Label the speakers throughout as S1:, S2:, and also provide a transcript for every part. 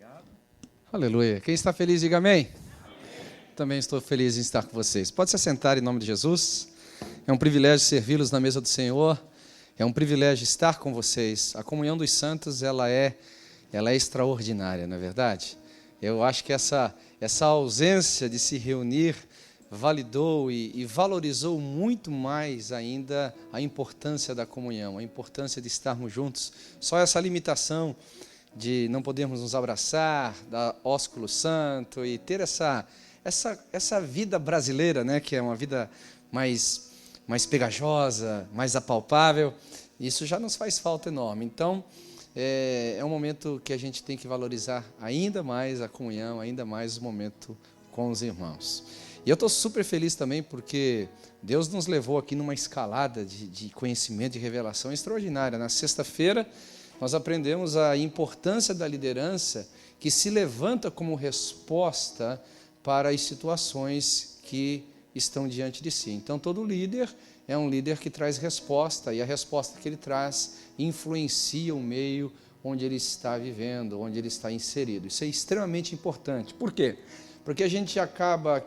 S1: Obrigado. Aleluia. Quem está feliz, diga amém.
S2: Amém.
S1: Também estou feliz em estar com vocês. Pode se assentar em nome de Jesus. É um privilégio servi-los na mesa do Senhor. É um privilégio estar com vocês. A comunhão dos santos, ela é extraordinária, não é verdade? Eu acho que essa ausência de se reunir validou e valorizou muito mais ainda a importância da comunhão, a importância de estarmos juntos. Só essa limitação de não podermos nos abraçar, dar ósculo santo e ter essa vida brasileira, né, que é uma vida mais pegajosa, mais apalpável, isso já nos faz falta enorme. Então, é um momento que a gente tem que valorizar ainda mais a comunhão, ainda mais o momento com os irmãos. E eu estou super feliz também porque Deus nos levou aqui numa escalada de conhecimento, de revelação extraordinária. Na sexta-feira, nós aprendemos a importância da liderança que se levanta como resposta para as situações que estão diante de si. Então, todo líder é um líder que traz resposta, e a resposta que ele traz influencia o meio onde ele está vivendo, onde ele está inserido. Isso é extremamente importante. Por quê? Porque a gente acaba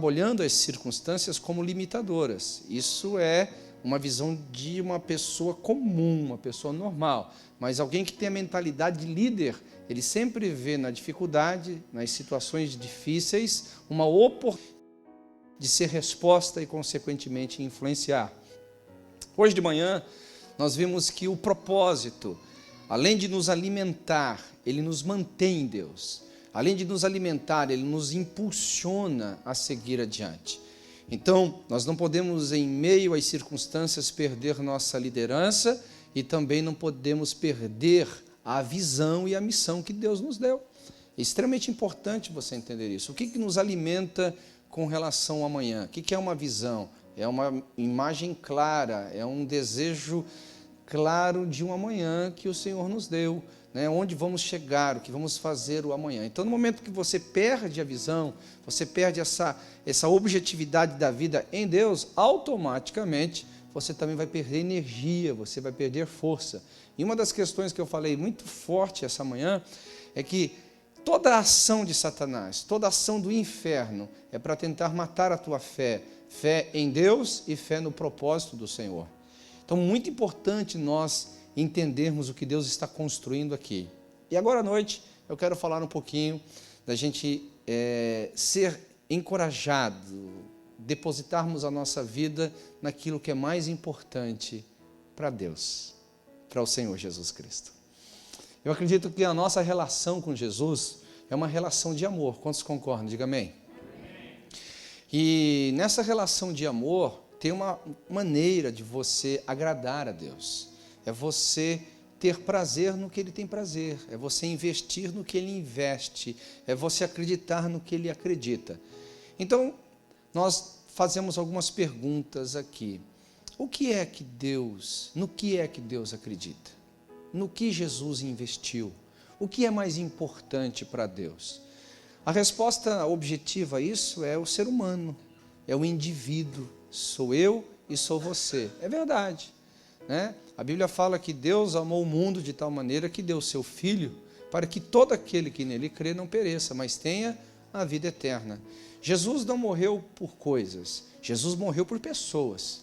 S1: olhando as circunstâncias como limitadoras. Isso é uma visão de uma pessoa comum, uma pessoa normal. Mas alguém que tem a mentalidade de líder, ele sempre vê na dificuldade, nas situações difíceis, uma oportunidade de ser resposta e, consequentemente, influenciar. Hoje de manhã, nós vimos que o propósito, além de nos alimentar, ele nos mantém em Deus. Além de nos alimentar, ele nos impulsiona a seguir adiante. Então, nós não podemos, em meio às circunstâncias, perder nossa liderança e também não podemos perder a visão e a missão que Deus nos deu. É extremamente importante você entender isso. O que nos alimenta com relação ao amanhã? O que é uma visão? É uma imagem clara, é um desejo claro de um amanhã que o Senhor nos deu, né? Onde vamos chegar, o que vamos fazer o amanhã. Então, no momento que você perde a visão, você perde essa objetividade da vida em Deus, automaticamente você também vai perder energia, você vai perder força. E uma das questões que eu falei muito forte essa manhã é que toda a ação de Satanás, toda a ação do inferno é para tentar matar a tua fé, fé em Deus e fé no propósito do Senhor. Então, muito importante nós entendermos o que Deus está construindo aqui. E agora à noite eu quero falar um pouquinho da gente ser encorajado, depositarmos a nossa vida naquilo que é mais importante para Deus, para o Senhor Jesus Cristo. Eu acredito que a nossa relação com Jesus é uma relação de amor. Quantos concordam? Diga amém. Amém. E nessa relação de amor tem uma maneira de você agradar a Deus. É você ter prazer no que Ele tem prazer. É você investir no que Ele investe. É você acreditar no que Ele acredita. Então, nós fazemos algumas perguntas aqui. No que é que Deus acredita? No que Jesus investiu? O que é mais importante para Deus? A resposta objetiva a isso é o ser humano, é o indivíduo. Sou eu e sou você. É verdade, né? A Bíblia fala que Deus amou o mundo de tal maneira que deu seu Filho para que todo aquele que nele crê não pereça, mas tenha a vida eterna. Jesus não morreu por coisas, Jesus morreu por pessoas.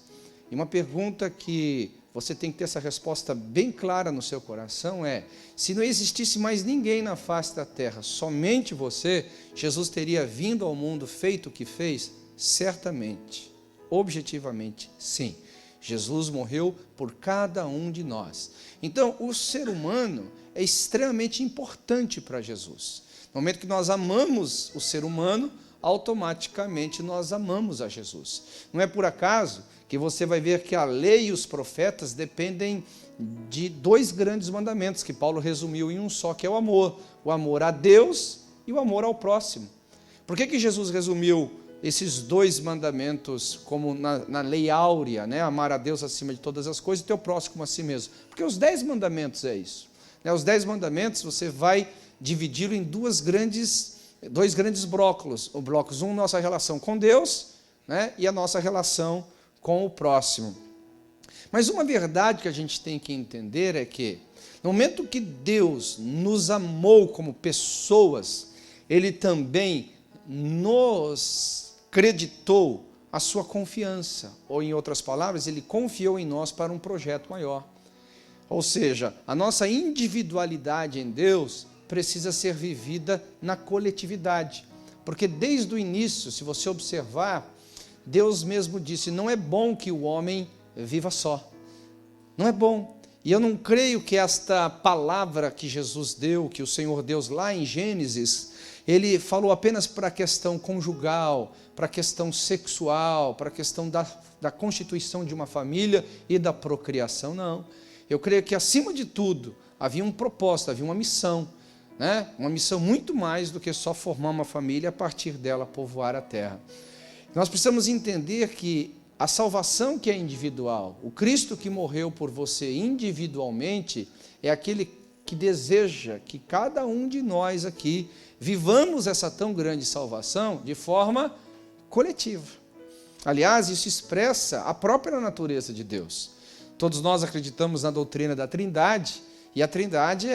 S1: E uma pergunta que você tem que ter essa resposta bem clara no seu coração é: se não existisse mais ninguém na face da terra, somente você, Jesus teria vindo ao mundo feito o que fez? Certamente, objetivamente, sim. Jesus morreu por cada um de nós. Então, o ser humano é extremamente importante para Jesus. No momento que nós amamos o ser humano, automaticamente nós amamos a Jesus. Não é por acaso que você vai ver que a lei e os profetas dependem de dois grandes mandamentos que Paulo resumiu em um só, que é o amor a Deus e o amor ao próximo. Por que Jesus resumiu esses dois mandamentos como na lei áurea, né? Amar a Deus acima de todas as coisas e teu próximo como a si mesmo? Porque os 10 mandamentos é isso, né? Os 10 mandamentos você vai dividi-lo em dois grandes blocos. Um, nossa relação com Deus, né? E a nossa relação com o próximo. Mas uma verdade que a gente tem que entender é que, no momento que Deus nos amou como pessoas, Ele também nos creditou a sua confiança, ou em outras palavras, Ele confiou em nós para um projeto maior. Ou seja, a nossa individualidade em Deus precisa ser vivida na coletividade, porque desde o início, se você observar, Deus mesmo disse, não é bom que o homem viva só, não é bom. E eu não creio que esta palavra que Jesus deu, que o Senhor Deus lá em Gênesis, Ele falou apenas para a questão conjugal, para a questão sexual, para a questão da constituição de uma família e da procriação, não. Eu creio que, acima de tudo, havia um propósito, havia uma missão, né? Uma missão muito mais do que só formar uma família e, a partir dela, povoar a terra. Nós precisamos entender que a salvação que é individual, o Cristo que morreu por você individualmente, é aquele que deseja que cada um de nós aqui vivamos essa tão grande salvação de forma coletiva. Aliás, isso expressa a própria natureza de Deus. Todos nós acreditamos na doutrina da Trindade, e a Trindade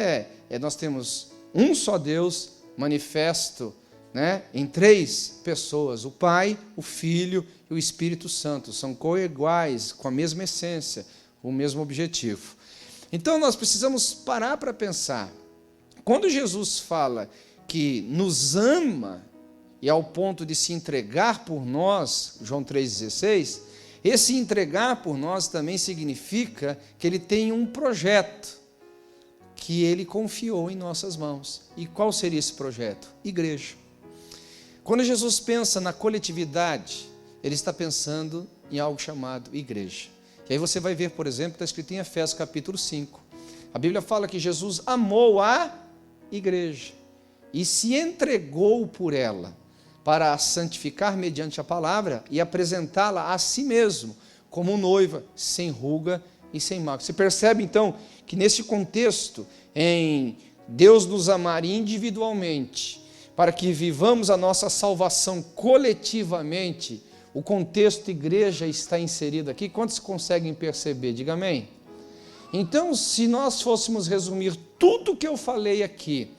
S1: nós temos um só Deus manifesto, né, em três pessoas, o Pai, o Filho e o Espírito Santo, são coiguais, com a mesma essência, o mesmo objetivo. Então nós precisamos parar para pensar, quando Jesus fala que nos ama, e ao ponto de se entregar por nós, João 3,16, esse entregar por nós também significa que Ele tem um projeto, que Ele confiou em nossas mãos. E qual seria esse projeto? Igreja. Quando Jesus pensa na coletividade, Ele está pensando em algo chamado igreja. E aí você vai ver, por exemplo, está escrito em Efésios capítulo 5. A Bíblia fala que Jesus amou a igreja e se entregou por ela, para a santificar mediante a palavra e apresentá-la a si mesmo, como noiva, sem ruga e sem mácula. Você percebe, então, que nesse contexto, em Deus nos amar individualmente, para que vivamos a nossa salvação coletivamente, o contexto igreja está inserido aqui. Quantos conseguem perceber? Diga amém. Então, se nós fôssemos resumir tudo que eu falei aqui,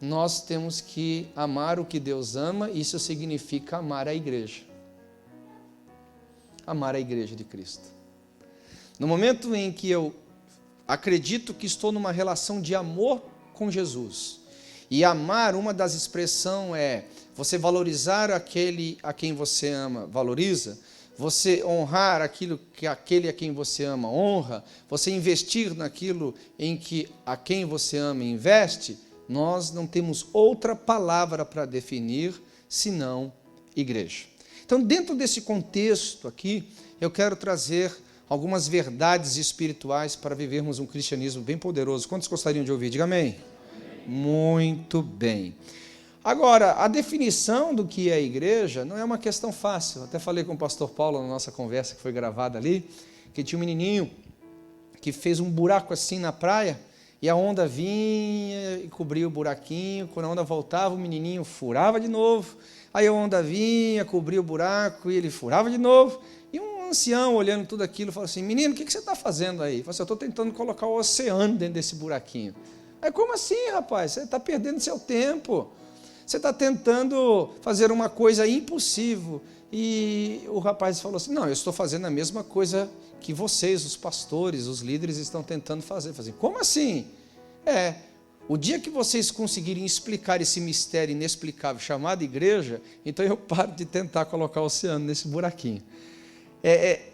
S1: nós temos que amar o que Deus ama, isso significa amar a igreja. Amar a igreja de Cristo. No momento em que eu acredito que estou numa relação de amor com Jesus, e amar, uma das expressões é você valorizar aquele a quem você ama, valoriza, você honrar aquilo que aquele a quem você ama honra, você investir naquilo em que a quem você ama investe, nós não temos outra palavra para definir senão igreja. Então, dentro desse contexto aqui, eu quero trazer algumas verdades espirituais para vivermos um cristianismo bem poderoso. Quantos gostariam de ouvir? Diga amém. Muito bem. Agora, a definição do que é igreja não é uma questão fácil. Eu até falei com o pastor Paulo na nossa conversa que foi gravada ali, que tinha um menininho que fez um buraco assim na praia, e a onda vinha e cobria o buraquinho. Quando a onda voltava, o menininho furava de novo. Aí a onda vinha, cobria o buraco e ele furava de novo. E um ancião, olhando tudo aquilo, falou assim, menino, o que você está fazendo aí? Ele falou assim, eu estou tentando colocar o oceano dentro desse buraquinho. Aí, como assim, rapaz? Você está perdendo seu tempo. Você está tentando fazer uma coisa impossível. E o rapaz falou assim, não, eu estou fazendo a mesma coisa que vocês, os pastores, os líderes, estão tentando fazer. Eu falei assim, como assim? O dia que vocês conseguirem explicar esse mistério inexplicável chamado igreja, então eu paro de tentar colocar o oceano nesse buraquinho.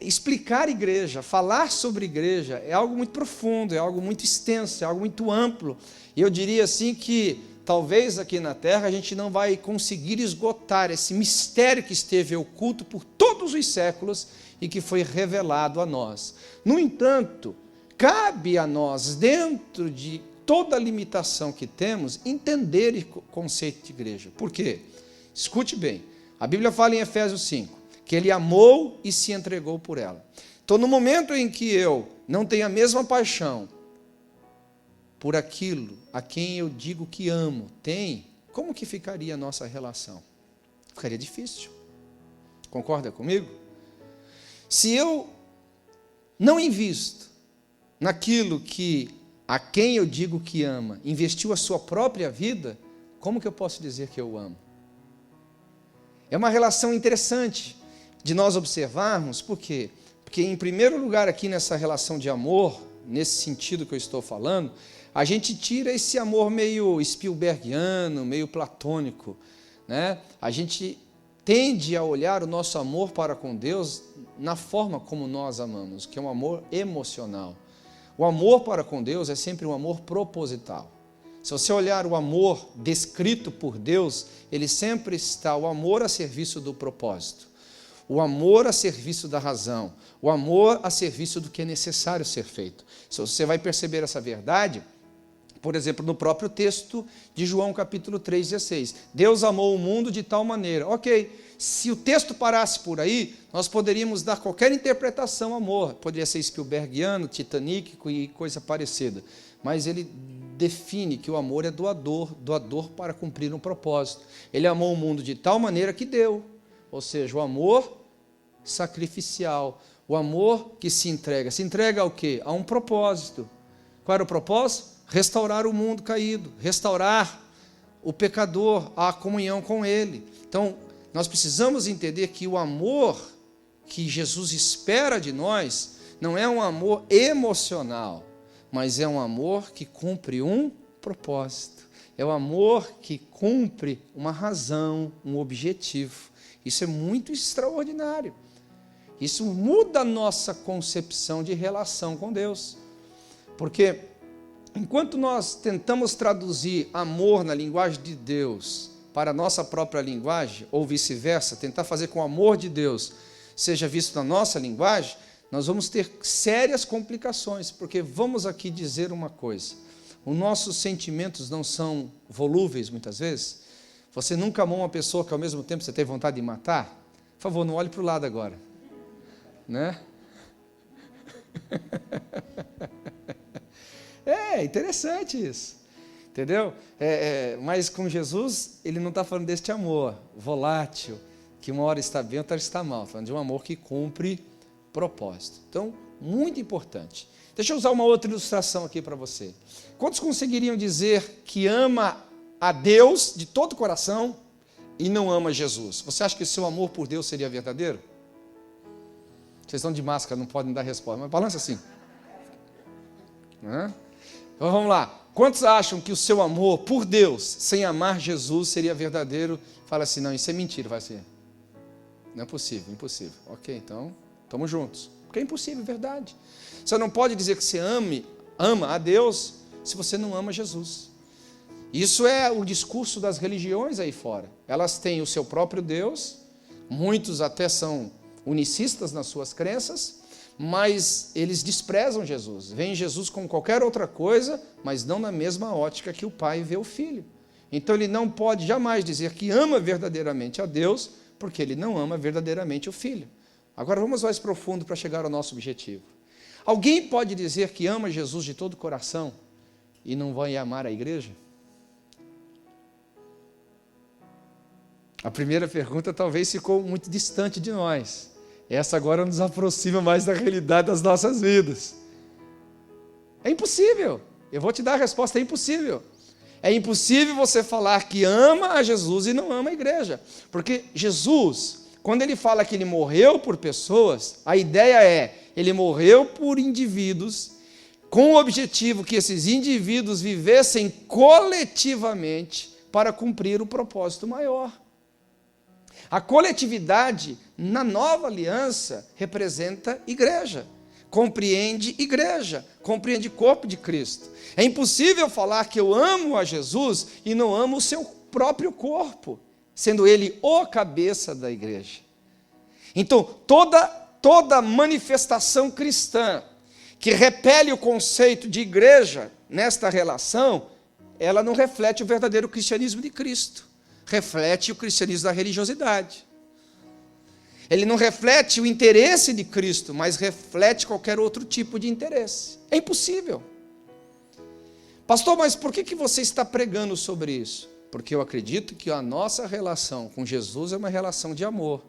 S1: Explicar igreja, falar sobre igreja é algo muito profundo, é algo muito extenso, é algo muito amplo. E eu diria assim que talvez aqui na Terra a gente não vai conseguir esgotar esse mistério que esteve oculto por todos os séculos e que foi revelado a nós. No entanto, cabe a nós, dentro de toda a limitação que temos, entender o conceito de igreja. Por quê? Escute bem, a Bíblia fala em Efésios 5, que Ele amou e se entregou por ela. Então, no momento em que eu não tenho a mesma paixão por aquilo a quem eu digo que amo, como que ficaria a nossa relação? Ficaria difícil. Concorda comigo? Se eu não invisto naquilo que a quem eu digo que ama, investiu a sua própria vida, como que eu posso dizer que eu amo? É uma relação interessante de nós observarmos, por quê? Porque, em primeiro lugar, aqui nessa relação de amor, nesse sentido que eu estou falando, a gente tira esse amor meio Spielbergiano, meio platônico, né? A gente tende a olhar o nosso amor para com Deus na forma como nós amamos, que é um amor emocional. O amor para com Deus é sempre um amor proposital. Se você olhar o amor descrito por Deus, ele sempre está o amor a serviço do propósito, o amor a serviço da razão, o amor a serviço do que é necessário ser feito. Se você vai perceber essa verdade, por exemplo, no próprio texto de João capítulo 3,16. Deus amou o mundo de tal maneira. Ok, se o texto parasse por aí, nós poderíamos dar qualquer interpretação ao amor. Poderia ser Spielbergiano, Titanic e coisa parecida. Mas ele define que o amor é doador, doador para cumprir um propósito. Ele amou o mundo de tal maneira que deu. Ou seja, o amor sacrificial, o amor que se entrega ao quê? A um propósito. Qual era o propósito? Restaurar o mundo caído, restaurar o pecador, a comunhão com ele. Então, nós precisamos entender que o amor que Jesus espera de nós não é um amor emocional, mas é um amor que cumpre um propósito. É o amor que cumpre uma razão, um objetivo. Isso é muito extraordinário. Isso muda a nossa concepção de relação com Deus. Porque enquanto nós tentamos traduzir amor na linguagem de Deus para a nossa própria linguagem, ou vice-versa, tentar fazer com o amor de Deus seja visto na nossa linguagem, nós vamos ter sérias complicações, porque vamos aqui dizer uma coisa: os nossos sentimentos não são volúveis muitas vezes. Você nunca amou uma pessoa que ao mesmo tempo você teve vontade de matar? Por favor, não olhe para o lado agora, né? É interessante isso, entendeu? Mas com Jesus, ele não está falando deste amor volátil, que uma hora está bem, outra hora está mal. Está falando de um amor que cumpre propósito. Então, muito importante. Deixa eu usar uma outra ilustração aqui para você. Quantos conseguiriam dizer que ama a Deus de todo o coração e não ama Jesus? Você acha que o seu amor por Deus seria verdadeiro? Vocês estão de máscara, não podem dar resposta, mas balança assim. Então vamos lá. Quantos acham que o seu amor por Deus, sem amar Jesus, seria verdadeiro? Fala assim, não, isso é mentira, vai ser. Não é possível, impossível. Ok, então, estamos juntos. Porque é impossível, é verdade. Você não pode dizer que você ama a Deus se você não ama Jesus. Isso é o discurso das religiões aí fora. Elas têm o seu próprio Deus, muitos até são unicistas nas suas crenças, mas eles desprezam Jesus, veem Jesus como qualquer outra coisa, mas não na mesma ótica que o Pai vê o Filho. Então ele não pode jamais dizer que ama verdadeiramente a Deus, porque ele não ama verdadeiramente o Filho. Agora vamos mais profundo para chegar ao nosso objetivo. Alguém pode dizer que ama Jesus de todo o coração e não vai amar a igreja? A primeira pergunta talvez ficou muito distante de nós. Essa agora nos aproxima mais da realidade das nossas vidas. É impossível. Eu vou te dar a resposta, é impossível. É impossível você falar que ama a Jesus e não ama a igreja. Porque Jesus, quando ele fala que ele morreu por pessoas, a ideia é, ele morreu por indivíduos, com o objetivo que esses indivíduos vivessem coletivamente para cumprir o propósito maior. A coletividade, na nova aliança, representa igreja, compreende corpo de Cristo. É impossível falar que eu amo a Jesus e não amo o seu próprio corpo, sendo ele o cabeça da igreja. Então, toda manifestação cristã que repele o conceito de igreja nesta relação, ela não reflete o verdadeiro cristianismo de Cristo. Reflete o cristianismo da religiosidade. Ele não reflete o interesse de Cristo, mas reflete qualquer outro tipo de interesse. É impossível. Pastor, mas por que você está pregando sobre isso? Porque eu acredito que a nossa relação com Jesus é uma relação de amor.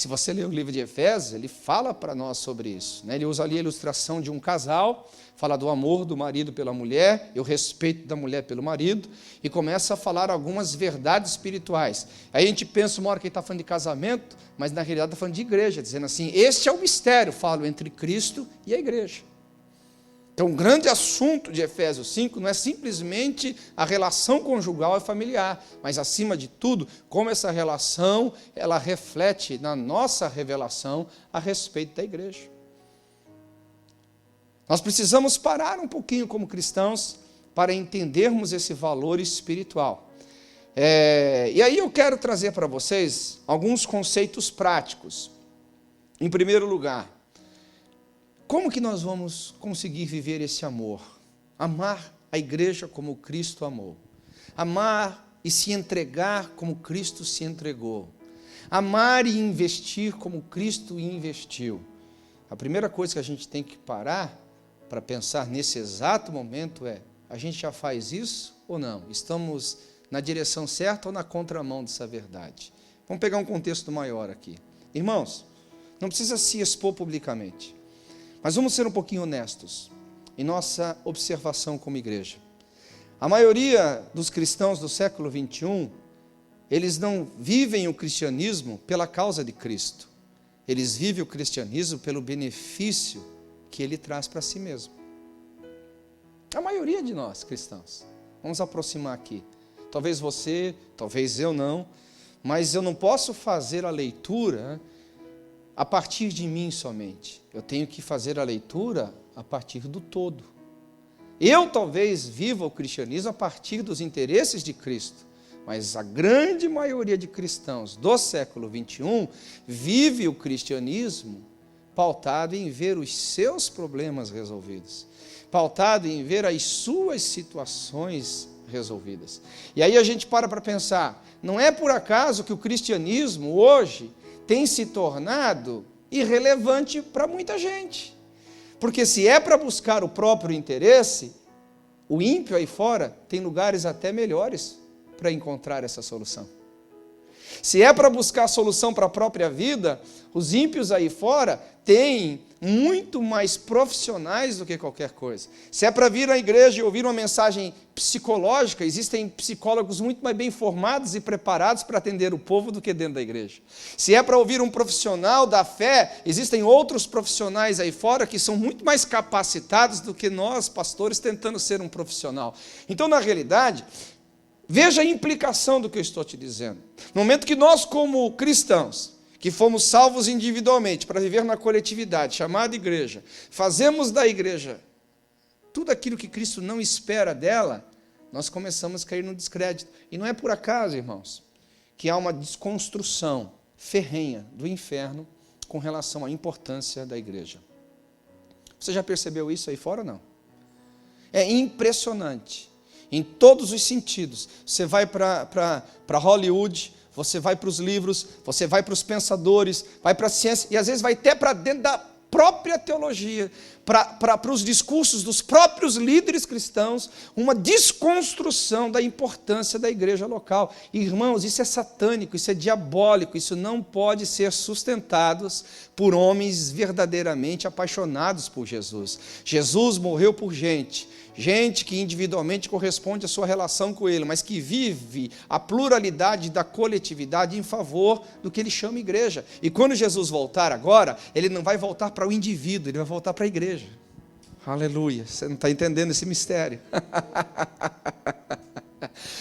S1: Se você ler o livro de Efésios, ele fala para nós sobre isso, né? Ele usa ali a ilustração de um casal, fala do amor do marido pela mulher e o respeito da mulher pelo marido, e começa a falar algumas verdades espirituais. Aí a gente pensa uma hora que ele está falando de casamento, mas na realidade está falando de igreja, dizendo assim, este é o mistério, falo, entre Cristo e a igreja. Então, o grande assunto de Efésios 5 não é simplesmente a relação conjugal e familiar, mas, acima de tudo, como essa relação ela reflete na nossa revelação a respeito da igreja. Nós precisamos parar um pouquinho como cristãos para entendermos esse valor espiritual. E aí eu quero trazer para vocês alguns conceitos práticos. Em primeiro lugar, como que nós vamos conseguir viver esse amor? Amar a igreja como Cristo amou. Amar e se entregar como Cristo se entregou. Amar e investir como Cristo investiu. A primeira coisa que a gente tem que parar para pensar nesse exato momento é, a gente já faz isso ou não? Estamos na direção certa ou na contramão dessa verdade? Vamos pegar um contexto maior aqui. Irmãos, não precisa se expor publicamente. Mas vamos ser um pouquinho honestos em nossa observação como igreja. A maioria dos cristãos do século 21, eles não vivem o cristianismo pela causa de Cristo. Eles vivem o cristianismo pelo benefício que ele traz para si mesmo. A maioria de nós, cristãos. Vamos aproximar aqui. Talvez você, talvez eu não, mas eu não posso fazer a leitura a partir de mim somente. Eu tenho que fazer a leitura a partir do todo. Eu talvez viva o cristianismo a partir dos interesses de Cristo, mas a grande maioria de cristãos do século 21 vive o cristianismo pautado em ver os seus problemas resolvidos, pautado em ver as suas situações resolvidas. E aí a gente para pensar, não é por acaso que o cristianismo hoje tem se tornado irrelevante para muita gente. Porque se é para buscar o próprio interesse, o ímpio aí fora tem lugares até melhores para encontrar essa solução. Se é para buscar a solução para a própria vida, os ímpios aí fora têm muito mais profissionais do que qualquer coisa. Se é para vir à igreja e ouvir uma mensagem psicológica, existem psicólogos muito mais bem formados e preparados para atender o povo do que dentro da igreja. Se é para ouvir um profissional da fé, existem outros profissionais aí fora que são muito mais capacitados do que nós, pastores, tentando ser um profissional. Então, na realidade, veja a implicação do que eu estou te dizendo. No momento que nós, como cristãos, que fomos salvos individualmente para viver na coletividade, chamada igreja, fazemos da igreja tudo aquilo que Cristo não espera dela, nós começamos a cair no descrédito. E não é por acaso, irmãos, que há uma desconstrução ferrenha do inferno com relação à importância da igreja. Você já percebeu isso aí fora ou não? É impressionante. Em todos os sentidos. Você vai para Hollywood, você vai para os livros, você vai para os pensadores, vai para a ciência, e às vezes vai até para dentro da própria teologia, para os discursos dos próprios líderes cristãos, uma desconstrução da importância da igreja local. E, irmãos, isso é satânico, isso é diabólico, isso não pode ser sustentado por homens verdadeiramente apaixonados por Jesus. Jesus morreu por gente que individualmente corresponde à sua relação com ele, mas que vive a pluralidade da coletividade em favor do que ele chama igreja. E quando Jesus voltar agora, ele não vai voltar para o indivíduo, ele vai voltar para a igreja. Aleluia, você não está entendendo esse mistério.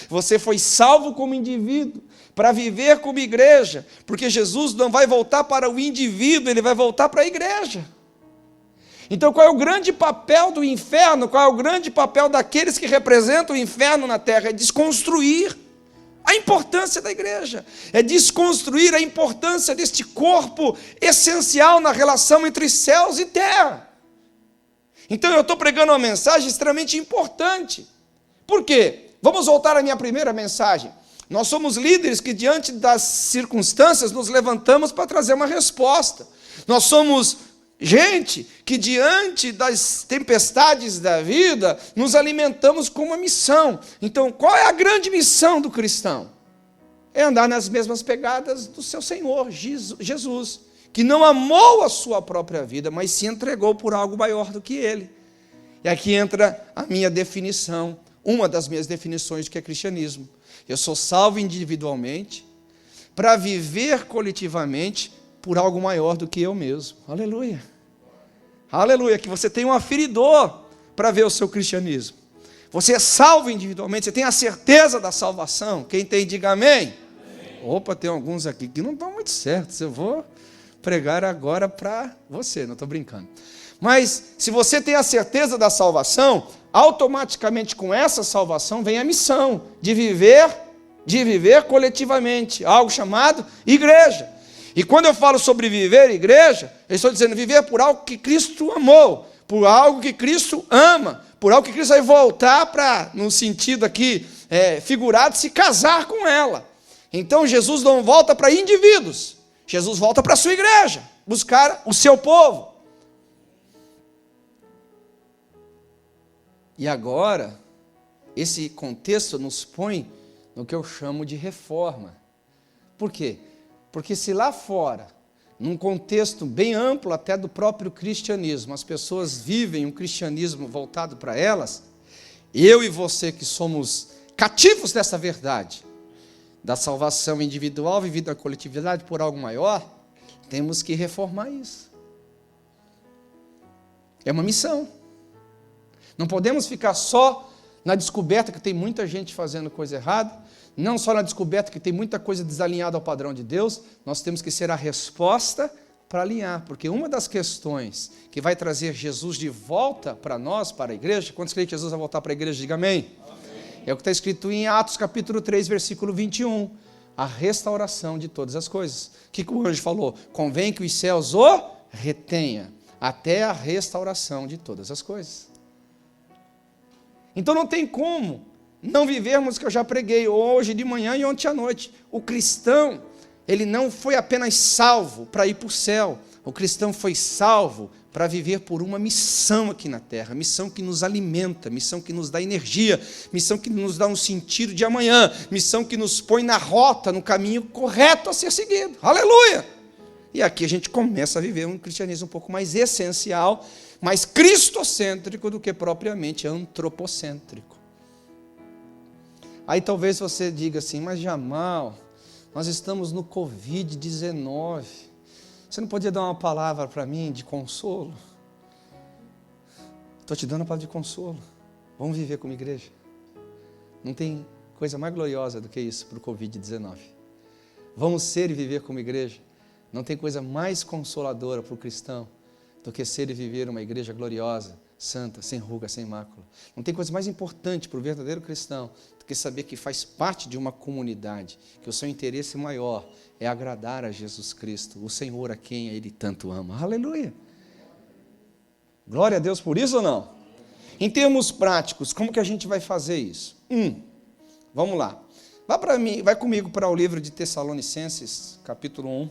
S1: Você foi salvo como indivíduo, para viver como igreja, porque Jesus não vai voltar para o indivíduo, ele vai voltar para a igreja. Então, qual é o grande papel do inferno? Qual é o grande papel daqueles que representam o inferno na terra? É desconstruir a importância da igreja, é desconstruir a importância deste corpo essencial na relação entre céus e terra. Então, eu estou pregando uma mensagem extremamente importante. Por quê? Vamos voltar à minha primeira mensagem. Nós somos líderes que, diante das circunstâncias, nos levantamos para trazer uma resposta. Nós somos gente que, diante das tempestades da vida, nos alimentamos com uma missão. Então, qual é a grande missão do cristão? é andar nas mesmas pegadas do seu Senhor, Jesus, que não amou a sua própria vida, mas se entregou por algo maior do que ele. E aqui entra a minha definição, uma das minhas definições do que é cristianismo. Eu sou salvo individualmente para viver coletivamente por algo maior do que eu mesmo. Aleluia. Aleluia, que você tem um aferidor para ver o seu cristianismo. Você é salvo individualmente, você tem a certeza da salvação. Quem tem, diga amém. Opa, tem alguns aqui que não estão muito certos. Eu vou pregar agora para você, não estou brincando. Mas se você tem a certeza da salvação, automaticamente com essa salvação vem a missão de viver coletivamente, algo chamado igreja. E quando eu falo sobre viver igreja, eu estou dizendo viver por algo que Cristo amou, por algo que Cristo ama, por algo que Cristo vai voltar para, no sentido aqui figurado, se casar com ela. Então Jesus não volta para indivíduos, Jesus volta para a sua igreja, buscar o seu povo. E agora, esse contexto nos põe no que eu chamo de reforma. Por quê? Porque se lá fora, num contexto bem amplo até do próprio cristianismo, as pessoas vivem um cristianismo voltado para elas, eu e você que somos cativos dessa verdade, da salvação individual vivida na coletividade por algo maior, temos que reformar isso. É uma missão. Não podemos ficar só na descoberta que tem muita gente fazendo coisa errada, não só na descoberta que tem muita coisa desalinhada ao padrão de Deus, nós temos que ser a resposta para alinhar, porque uma das questões que vai trazer Jesus de volta para nós, para a igreja, quando escreve Jesus vai voltar para a igreja, diga amém. É o que está escrito em Atos capítulo 3, versículo 21, a restauração de todas as coisas. O que o anjo falou? Convém que os céus o retenha até a restauração de todas as coisas. Então não tem como não vivermos o que eu já preguei hoje de manhã e ontem à noite. O cristão, ele não foi apenas salvo para ir para o céu. O cristão foi salvo para viver por uma missão aqui na terra, missão que nos alimenta, missão que nos dá energia, missão que nos dá um sentido de amanhã, missão que nos põe na rota, no caminho correto a ser seguido. Aleluia! E aqui a gente começa a viver um cristianismo um pouco mais essencial, mais cristocêntrico do que propriamente antropocêntrico. Aí talvez você diga assim, mas Jamal, nós estamos no Covid-19, você não podia dar uma palavra para mim de consolo? Estou te dando uma palavra de consolo. Vamos viver como igreja. Não tem coisa mais gloriosa do que isso para o Covid-19. Vamos ser e viver como igreja. Não tem coisa mais consoladora para o cristão do que ser e viver uma igreja gloriosa, santa, sem ruga, sem mácula. Não tem coisa mais importante para o verdadeiro cristão do que saber que faz parte de uma comunidade, que o seu interesse maior é agradar a Jesus Cristo, o Senhor a quem ele tanto ama. Aleluia! Glória a Deus por isso ou não? Em termos práticos, como que a gente vai fazer isso? Vamos lá. Vai comigo para o livro de Tessalonicenses, capítulo 1.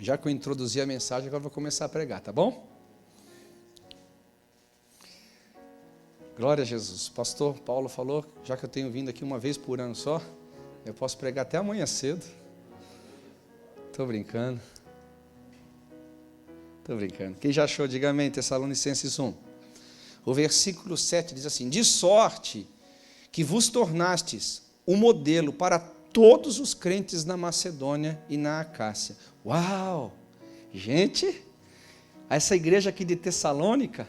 S1: Já que eu introduzi a mensagem, agora eu vou começar a pregar, tá bom? Glória a Jesus. O pastor Paulo falou, já que eu tenho vindo aqui uma vez por ano só, eu posso pregar até amanhã cedo. Estou brincando. Quem já achou, diga amém, Tessalonicenses 1. O versículo 7 diz assim, de sorte que vos tornastes um modelo para todos os crentes na Macedônia e na Acácia. Uau! Gente, essa igreja aqui de Tessalônica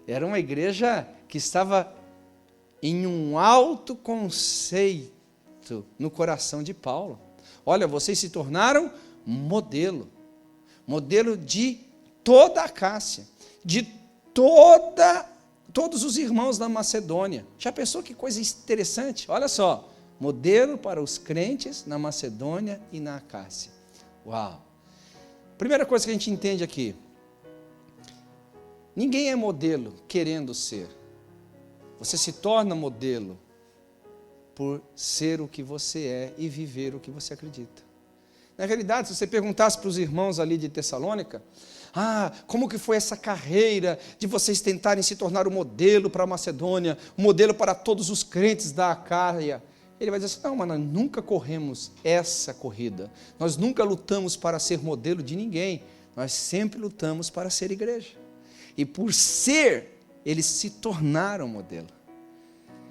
S1: era uma igreja que estava em um alto conceito no coração de Paulo. Olha, vocês se tornaram modelo de toda a Acácia, de todos os irmãos da Macedônia. Já pensou que coisa interessante? Olha só, modelo para os crentes na Macedônia e na Acácia. Uau! Primeira coisa que a gente entende aqui, ninguém é modelo querendo ser. Você se torna modelo por ser o que você é e viver o que você acredita. Na realidade, se você perguntasse para os irmãos ali de Tessalônica, como que foi essa carreira de vocês tentarem se tornar um modelo para a Macedônia, um modelo para todos os crentes da Acáia? ele vai dizer assim, não, mas nós nunca corremos essa corrida, nós nunca lutamos para ser modelo de ninguém, nós sempre lutamos para ser igreja. E por ser, eles se tornaram modelo.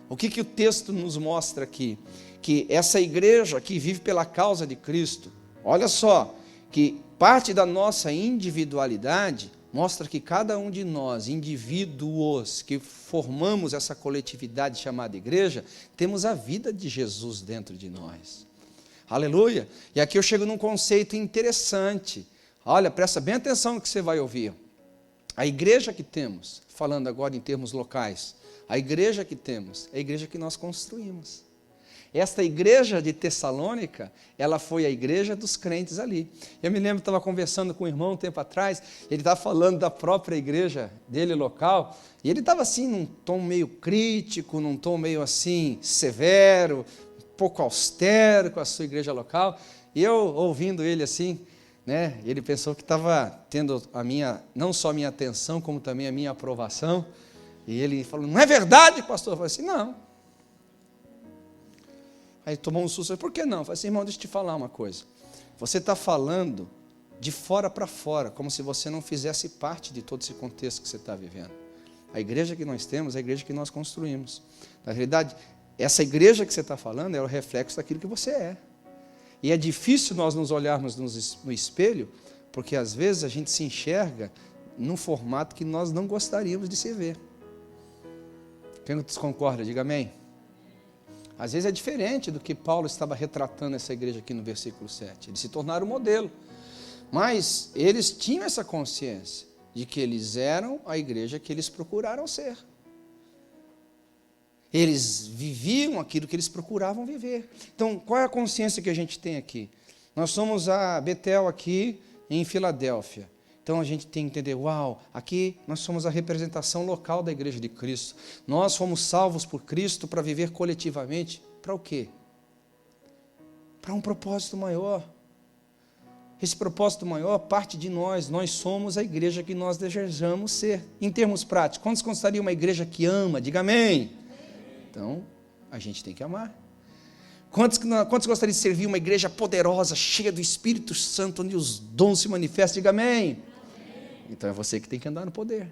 S1: O que o texto nos mostra aqui? Que essa igreja que vive pela causa de Cristo, olha só, que parte da nossa individualidade mostra que cada um de nós, indivíduos que formamos essa coletividade chamada igreja, temos a vida de Jesus dentro de nós. Aleluia! E aqui eu chego num conceito interessante. Olha, presta bem atenção no que você vai ouvir. A igreja que temos, falando agora em termos locais, a igreja que temos é a igreja que nós construímos. Esta igreja de Tessalônica, ela foi a igreja dos crentes ali. Eu me lembro, estava conversando com um irmão um tempo atrás, ele estava falando da própria igreja dele local, e ele estava assim, num tom meio crítico, num tom meio assim, severo, um pouco austero com a sua igreja local, e eu ouvindo ele assim, né, ele pensou que estava tendo não só a minha atenção, como também a minha aprovação, e ele falou, não é verdade, pastor? Eu falei assim, não. Aí tomou um susto, por que não? Eu falei assim, irmão, deixa eu te falar uma coisa. Você está falando de fora para fora, como se você não fizesse parte de todo esse contexto que você está vivendo. A igreja que nós temos é a igreja que nós construímos. Na realidade, essa igreja que você está falando é o reflexo daquilo que você é. E é difícil nós nos olharmos no espelho, porque às vezes a gente se enxerga num formato que nós não gostaríamos de se ver. Quem não concorda, diga amém. Às vezes é diferente do que Paulo estava retratando essa igreja aqui no versículo 7. Eles se tornaram modelo. Mas eles tinham essa consciência de que eles eram a igreja que eles procuraram ser. Eles viviam aquilo que eles procuravam viver. Então, qual é a consciência que a gente tem aqui? Nós somos a Betel aqui em Filadélfia. Então a gente tem que entender, uau, aqui nós somos a representação local da igreja de Cristo. Nós fomos salvos por Cristo para viver coletivamente. Para o quê? Para um propósito maior. Esse propósito maior parte de nós. Nós somos a igreja que nós desejamos ser. Em termos práticos, quantos gostariam de uma igreja que ama? Diga amém. Então, a gente tem que amar. Quantos gostariam de servir uma igreja poderosa, cheia do Espírito Santo, onde os dons se manifestam? Diga amém. Então é você que tem que andar no poder.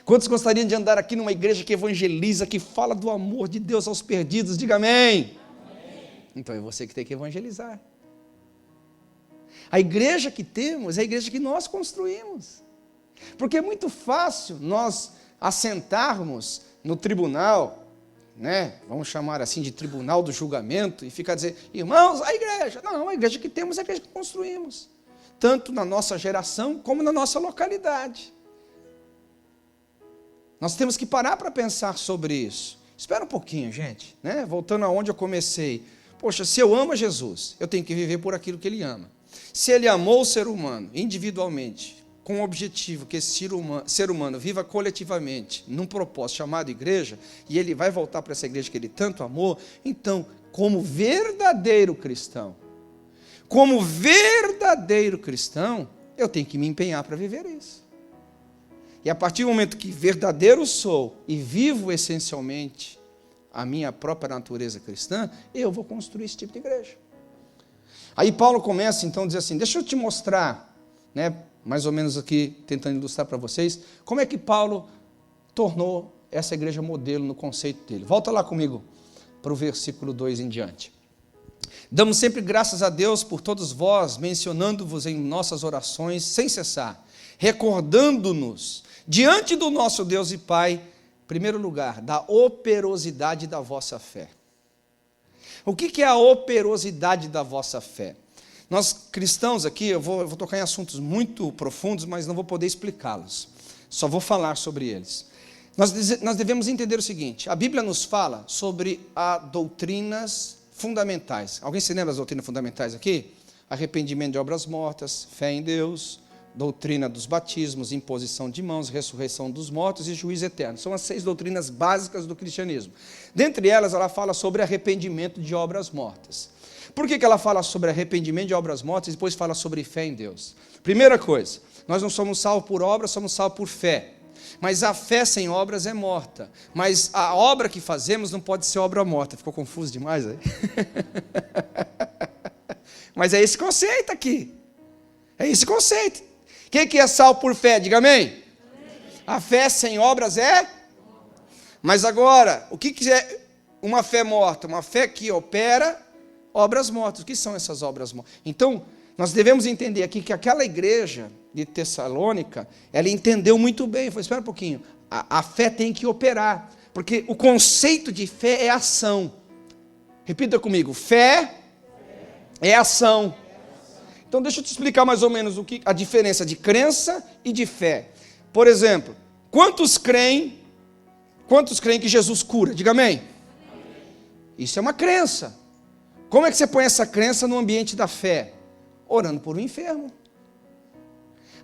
S1: Quantos gostariam de andar aqui numa igreja que evangeliza, que fala do amor de Deus aos perdidos? Diga amém. Então é você que tem que evangelizar. A igreja que temos é a igreja que nós construímos. Porque é muito fácil nós assentarmos no tribunal, né? Vamos chamar assim de tribunal do julgamento, e ficar dizendo, irmãos, a igreja. Não, a igreja que temos é a igreja que construímos. Tanto na nossa geração, como na nossa localidade. Nós temos que parar para pensar sobre isso. Espera um pouquinho, gente, né? Voltando aonde eu comecei. Poxa, se eu amo a Jesus, eu tenho que viver por aquilo que Ele ama. Se Ele amou o ser humano individualmente, com o objetivo que esse ser humano viva coletivamente, num propósito chamado igreja, e ele vai voltar para essa igreja que ele tanto amou, então, como verdadeiro cristão, eu tenho que me empenhar para viver isso. E a partir do momento que verdadeiro sou e vivo essencialmente a minha própria natureza cristã, eu vou construir esse tipo de igreja. Aí Paulo começa então a dizer assim, deixa eu te mostrar, né, mais ou menos aqui, tentando ilustrar para vocês, como é que Paulo tornou essa igreja modelo no conceito dele. Volta lá comigo para o versículo 2 em diante. Damos sempre graças a Deus por todos vós, mencionando-vos em nossas orações sem cessar, recordando-nos diante do nosso Deus e Pai, em primeiro lugar, da operosidade da vossa fé. O que é a operosidade da vossa fé? Nós cristãos aqui, eu vou tocar em assuntos muito profundos, mas não vou poder explicá-los. Só vou falar sobre eles. Nós devemos entender o seguinte, a Bíblia nos fala sobre doutrinas fundamentais. Alguém se lembra das doutrinas fundamentais aqui? Arrependimento de obras mortas, fé em Deus, doutrina dos batismos, imposição de mãos, ressurreição dos mortos e juízo eterno. São as 6 doutrinas básicas do cristianismo. Dentre elas, ela fala sobre arrependimento de obras mortas. Por que ela fala sobre arrependimento de obras mortas e depois fala sobre fé em Deus? Primeira coisa, nós não somos salvos por obras, somos salvos por fé. Mas a fé sem obras é morta. Mas a obra que fazemos não pode ser obra morta. Ficou confuso demais aí? Mas é esse conceito aqui. É esse conceito. O que é salvo por fé? Diga amém. A fé sem obras é? Mas agora, o que é uma fé morta? Uma fé que opera obras mortas. O que são essas obras mortas? Então, nós devemos entender aqui que aquela igreja de Tessalônica, ela entendeu muito bem. Falei, espera um pouquinho, a fé tem que operar, porque o conceito de fé é ação. Repita comigo, fé é ação. Então deixa eu te explicar mais ou menos a diferença de crença e de fé. Por exemplo, quantos creem que Jesus cura? Diga amém. Isso é uma crença. Como é que você põe essa crença no ambiente da fé? Orando por um enfermo.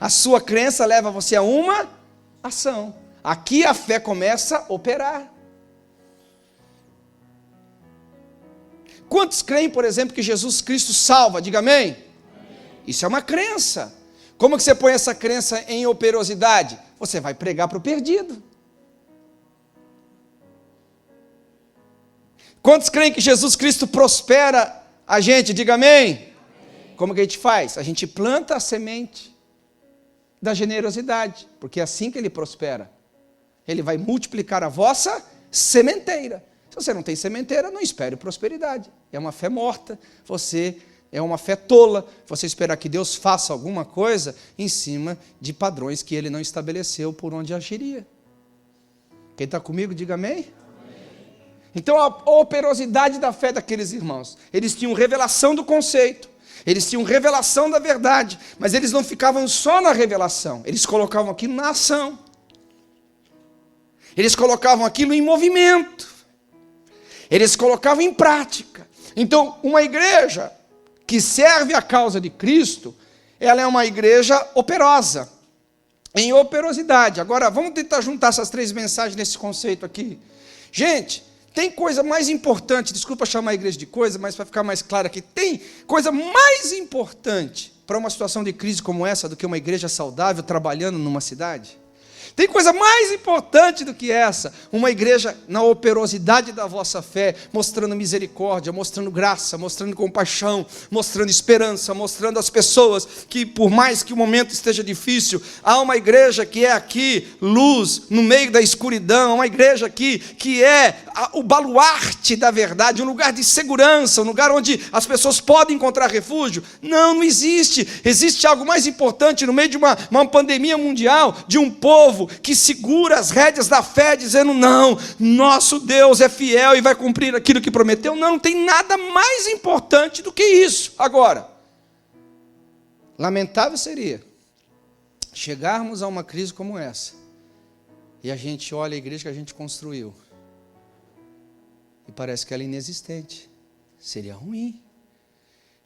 S1: A sua crença leva você a uma ação. Aqui a fé começa a operar. Quantos creem, por exemplo, que Jesus Cristo salva? Diga amém. Isso é uma crença. Como que você põe essa crença em operosidade? Você vai pregar para o perdido. Quantos creem que Jesus Cristo prospera a gente? Diga amém. Como que a gente faz? A gente planta a semente da generosidade, porque é assim que ele prospera. Ele vai multiplicar a vossa sementeira. Se você não tem sementeira, não espere prosperidade. É uma fé morta, é uma fé tola, você esperar que Deus faça alguma coisa em cima de padrões que ele não estabeleceu por onde agiria. Quem está comigo, diga amém. Então a operosidade da fé daqueles irmãos, eles tinham revelação do conceito, eles tinham revelação da verdade, mas eles não ficavam só na revelação, eles colocavam aquilo na ação, eles colocavam aquilo em movimento, eles colocavam em prática. Então uma igreja que serve a causa de Cristo, ela é uma igreja operosa, em operosidade. Agora vamos tentar juntar essas três mensagens nesse conceito aqui. Gente, tem coisa mais importante, desculpa chamar a igreja de coisa, mas para ficar mais claro aqui, tem coisa mais importante para uma situação de crise como essa do que uma igreja saudável trabalhando numa cidade? Tem coisa mais importante do que essa, uma igreja na operosidade da vossa fé, mostrando misericórdia, mostrando graça, mostrando compaixão, mostrando esperança, mostrando às pessoas que por mais que o momento esteja difícil, há uma igreja que é aqui, luz no meio da escuridão, uma igreja aqui que é o baluarte da verdade, um lugar de segurança, um lugar onde as pessoas podem encontrar refúgio. Não existe. Existe algo mais importante no meio de uma pandemia mundial, de um povo que segura as rédeas da fé, dizendo, não, nosso Deus é fiel e vai cumprir aquilo que prometeu. Não tem nada mais importante do que isso. Agora, lamentável seria chegarmos a uma crise como essa, e a gente olha a igreja que a gente construiu, e parece que ela é inexistente. Seria ruim.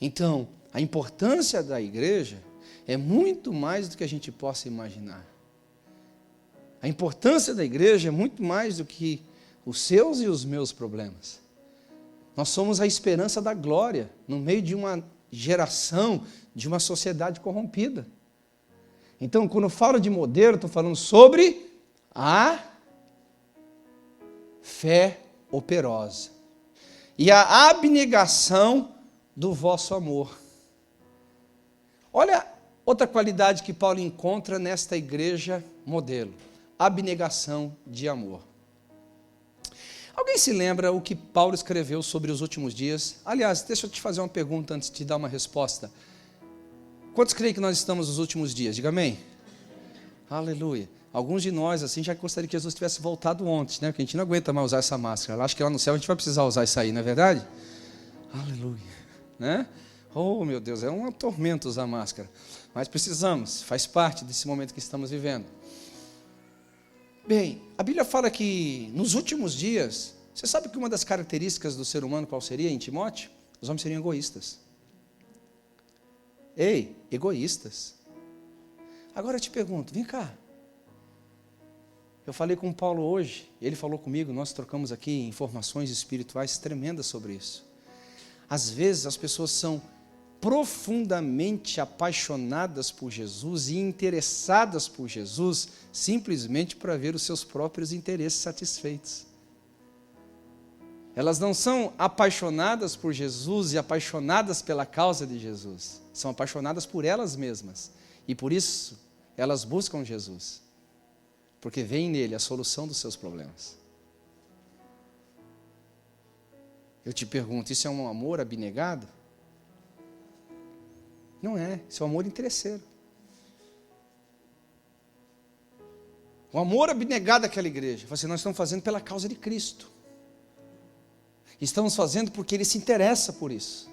S1: Então, a importância da igreja é muito mais do que a gente possa imaginar. A importância da igreja é muito mais do que os seus e os meus problemas. Nós somos a esperança da glória no meio de uma geração, de uma sociedade corrompida. Então, quando eu falo de modelo, estou falando sobre a fé operosa e a abnegação do vosso amor. Olha outra qualidade que Paulo encontra nesta igreja modelo: abnegação de amor. Alguém se lembra o que Paulo escreveu sobre os últimos dias? Aliás, deixa eu te fazer uma pergunta antes de te dar uma resposta. Quantos creem que nós estamos nos últimos dias? Diga amém. Aleluia. Alguns de nós, assim, já gostaria que Jesus tivesse voltado ontem, né? Porque a gente não aguenta mais usar essa máscara. Eu acho que lá no céu a gente vai precisar usar isso aí, não é verdade? Aleluia. Né? Oh, meu Deus, é um tormento usar máscara. Mas precisamos, faz parte desse momento que estamos vivendo. Bem, a Bíblia fala que nos últimos dias, você sabe que uma das características do ser humano qual seria em Timóteo? Os homens seriam egoístas. Ei, egoístas. Agora eu te pergunto, vem cá. Eu falei com o Paulo hoje, ele falou comigo, nós trocamos aqui informações espirituais tremendas sobre isso. Às vezes as pessoas são profundamente apaixonadas por Jesus e interessadas por Jesus simplesmente para ver os seus próprios interesses satisfeitos. Elas não são apaixonadas por Jesus e apaixonadas pela causa de Jesus. São apaixonadas por elas mesmas. E por isso, elas buscam Jesus. Porque veem nele a solução dos seus problemas. Eu te pergunto, isso é um amor abnegado? Não é, isso é um amor interesseiro. O amor abnegado daquela igreja. Nós estamos fazendo pela causa de Cristo. Estamos fazendo porque Ele se interessa por isso.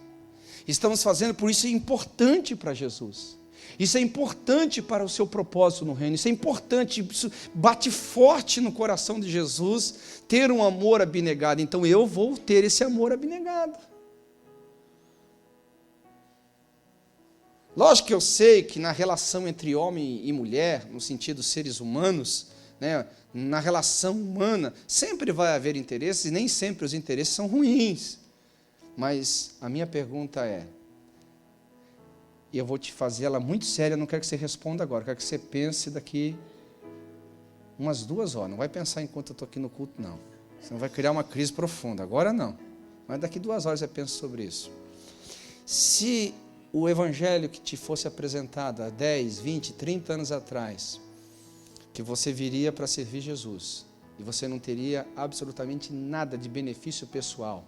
S1: Estamos fazendo por isso é importante para Jesus. Isso é importante para o seu propósito no reino. Isso é importante, isso bate forte no coração de Jesus, ter um amor abnegado. Então eu vou ter esse amor abnegado. Lógico que eu sei que na relação entre homem e mulher, no sentido seres humanos, na relação humana, sempre vai haver interesses e nem sempre os interesses são ruins. Mas a minha pergunta é, e eu vou te fazer ela muito séria, não quero que você responda agora, quero que você pense daqui umas 2 horas. Não vai pensar enquanto eu estou aqui no culto, não. Senão vai criar uma crise profunda. Agora não. Mas daqui 2 horas você pensa sobre isso. Se o evangelho que te fosse apresentado há 10, 20, 30 anos atrás, que você viria para servir Jesus, e você não teria absolutamente nada de benefício pessoal,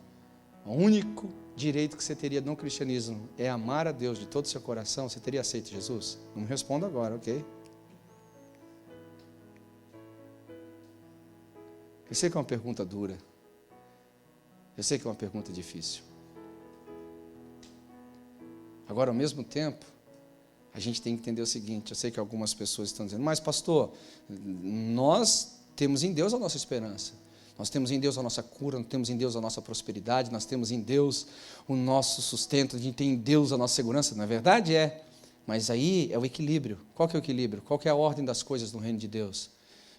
S1: o único direito que você teria no cristianismo é amar a Deus de todo o seu coração, você teria aceito Jesus? Não me responda agora, ok? Eu sei que é uma pergunta dura. Eu sei que é uma pergunta difícil. Agora, ao mesmo tempo, a gente tem que entender o seguinte, eu sei que algumas pessoas estão dizendo, mas pastor, nós temos em Deus a nossa esperança. Nós temos em Deus a nossa cura, nós temos em Deus a nossa prosperidade, nós temos em Deus o nosso sustento, a gente tem em Deus a nossa segurança. Na verdade é, mas aí é o equilíbrio. Qual que é o equilíbrio? Qual que é a ordem das coisas no reino de Deus?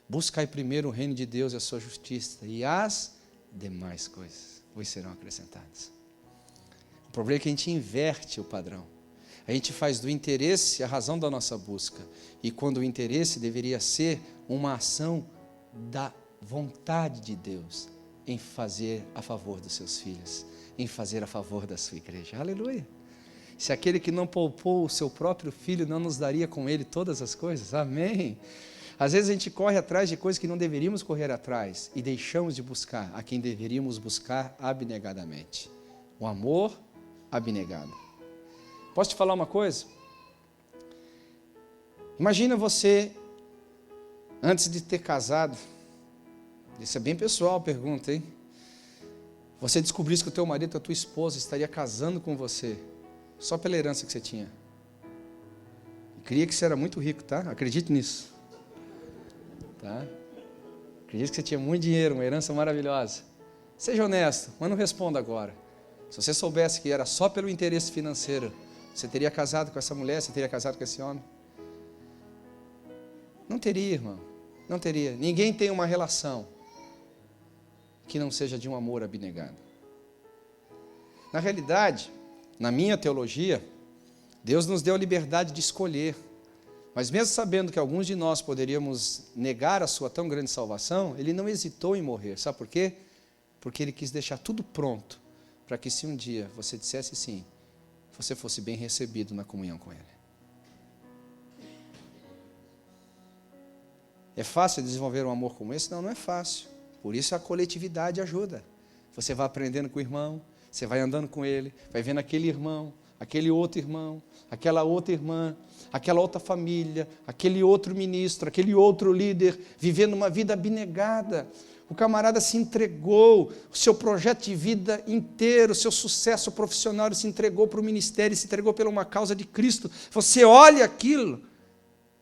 S1: Buscai primeiro o reino de Deus e a sua justiça, e as demais coisas vos serão acrescentadas. O problema é que a gente inverte o padrão. A gente faz do interesse a razão da nossa busca. E quando o interesse deveria ser uma ação da vontade de Deus em fazer a favor dos seus filhos, em fazer a favor da sua igreja. Aleluia! Se aquele que não poupou o seu próprio filho não nos daria com ele todas as coisas. Amém! Às vezes a gente corre atrás de coisas que não deveríamos correr atrás e deixamos de buscar a quem deveríamos buscar abnegadamente. O amor abnegado. Posso te falar uma coisa? Imagina você, antes de ter casado, isso é bem pessoal a pergunta, hein? Você descobrisse que o teu marido, a tua esposa, estaria casando com você, só pela herança que você tinha. E queria que você era muito rico, tá? Acredite nisso. Tá? Acredite que você tinha muito dinheiro, uma herança maravilhosa. Seja honesto, mas não responda agora. Se você soubesse que era só pelo interesse financeiro, você teria casado com essa mulher, você teria casado com esse homem? Não teria, irmão. Não teria. Ninguém tem uma relação que não seja de um amor abnegado. Na realidade, na minha teologia, Deus nos deu a liberdade de escolher. Mas mesmo sabendo que alguns de nós poderíamos negar a sua tão grande salvação, Ele não hesitou em morrer. Sabe por quê? Porque Ele quis deixar tudo pronto para que se um dia você dissesse sim, você fosse bem recebido na comunhão com Ele. É fácil desenvolver um amor como esse? Não, não é fácil. Por isso a coletividade ajuda. Você vai aprendendo com o irmão, você vai andando com ele, vai vendo aquele irmão, aquele outro irmão, aquela outra irmã, aquela outra família, aquele outro ministro, aquele outro líder, vivendo uma vida abnegada. O camarada se entregou, o seu projeto de vida inteiro, o seu sucesso profissional, ele se entregou para o ministério, se entregou por uma causa de Cristo. Você olha aquilo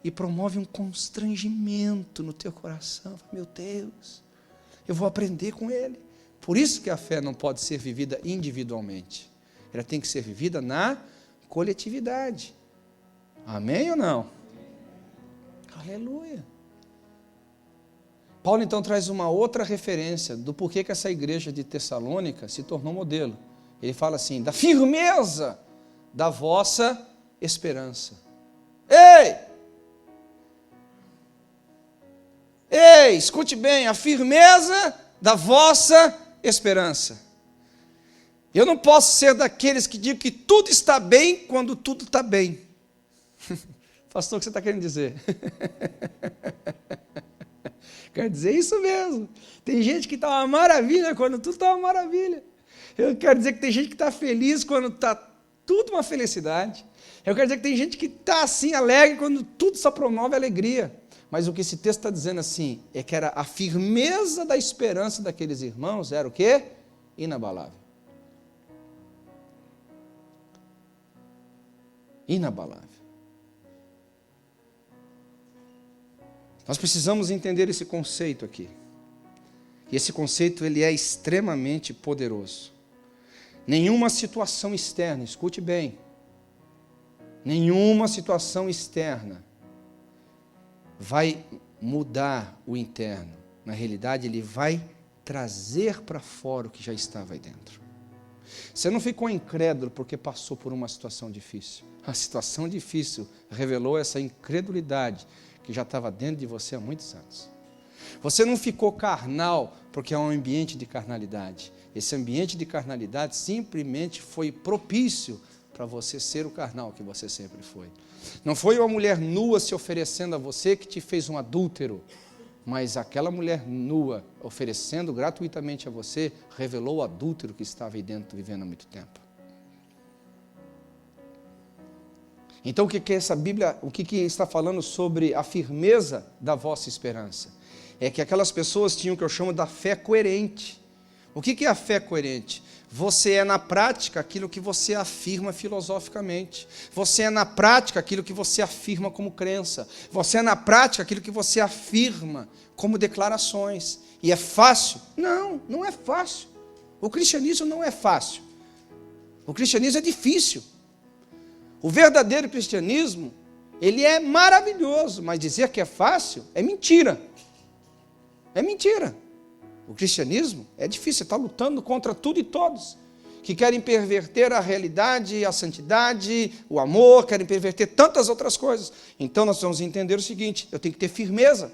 S1: e promove um constrangimento no teu coração. Meu Deus, eu vou aprender com ele. Por isso que a fé não pode ser vivida individualmente. Ela tem que ser vivida na coletividade. Amém ou não? Aleluia. Paulo então traz uma outra referência do porquê que essa igreja de Tessalônica se tornou modelo. Ele fala assim, da firmeza da vossa esperança. Ei! Ei, escute bem, a firmeza da vossa esperança. Eu não posso ser daqueles que digam que tudo está bem quando tudo está bem. Pastor, o que você está querendo dizer? Quero dizer isso mesmo. Tem gente que está uma maravilha quando tudo está uma maravilha. Eu quero dizer que tem gente que está feliz quando está tudo uma felicidade. Eu quero dizer que tem gente que está assim alegre quando tudo só promove alegria. Mas o que esse texto está dizendo assim, é que era a firmeza da esperança daqueles irmãos, era o quê? Inabalável. Inabalável. Nós precisamos entender esse conceito aqui. E esse conceito ele é extremamente poderoso. Nenhuma situação externa, escute bem, nenhuma situação externa vai mudar o interno. Na realidade, ele vai trazer para fora o que já estava aí dentro. Você não ficou incrédulo porque passou por uma situação difícil. A situação difícil revelou essa incredulidade que já estava dentro de você há muitos anos. Você não ficou carnal porque é um ambiente de carnalidade. Esse ambiente de carnalidade simplesmente foi propício para você ser o carnal que você sempre foi. Não foi uma mulher nua se oferecendo a você que te fez um adúltero, mas aquela mulher nua oferecendo gratuitamente a você revelou o adúltero que estava aí dentro vivendo há muito tempo. Então o que é essa Bíblia, o que está falando sobre a firmeza da vossa esperança? É que aquelas pessoas tinham o que eu chamo da fé coerente. O que é a fé coerente? Você é na prática aquilo que você afirma filosoficamente. Você é na prática aquilo que você afirma como crença. Você é na prática aquilo que você afirma como declarações. E é fácil? Não, não é fácil. O cristianismo não é fácil. O cristianismo é difícil. O verdadeiro cristianismo, ele é maravilhoso, mas dizer que é fácil é mentira. É mentira. O cristianismo é difícil, você está lutando contra tudo e todos, que querem perverter a realidade, a santidade, o amor, querem perverter tantas outras coisas. Então nós vamos entender o seguinte, eu tenho que ter firmeza.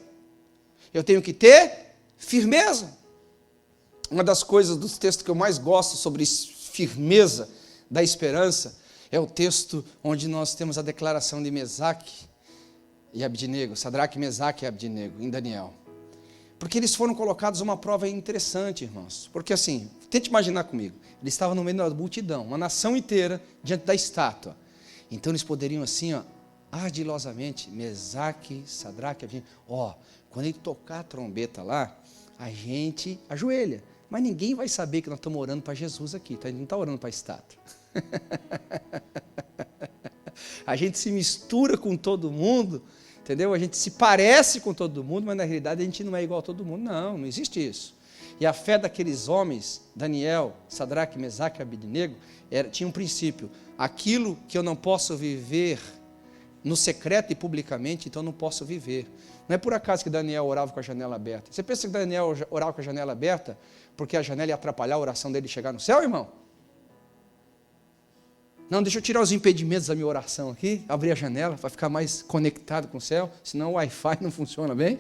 S1: Eu tenho que ter firmeza. Uma das coisas dos textos que eu mais gosto sobre firmeza da esperança é o texto onde nós temos a declaração de Mesaque e Abdinego, Sadraque, Mesaque e Abdinego, em Daniel. Porque eles foram colocados uma prova interessante, irmãos. Porque assim, tente imaginar comigo, eles estavam no meio da multidão, uma nação inteira diante da estátua. Então eles poderiam assim, ardilosamente, Mesaque, Sadraque, Abdinego, quando ele tocar a trombeta lá, a gente ajoelha. Mas ninguém vai saber que nós estamos orando para Jesus aqui, a gente não está orando para a estátua. A gente se mistura com todo mundo, entendeu? A gente se parece com todo mundo, mas na realidade a gente não é igual a todo mundo. Não, não existe isso. E a fé daqueles homens, Daniel, Sadraque, Mesaque e Abdinego, tinha um princípio. Aquilo que eu não posso viver no secreto e publicamente, então eu não posso viver. Não é por acaso que Daniel orava com a janela aberta. Você pensa que Daniel orava com a janela aberta porque a janela ia atrapalhar a oração dele chegar no céu, irmão? Não, deixa eu tirar os impedimentos da minha oração aqui, abrir a janela para ficar mais conectado com o céu, senão o Wi-Fi não funciona bem.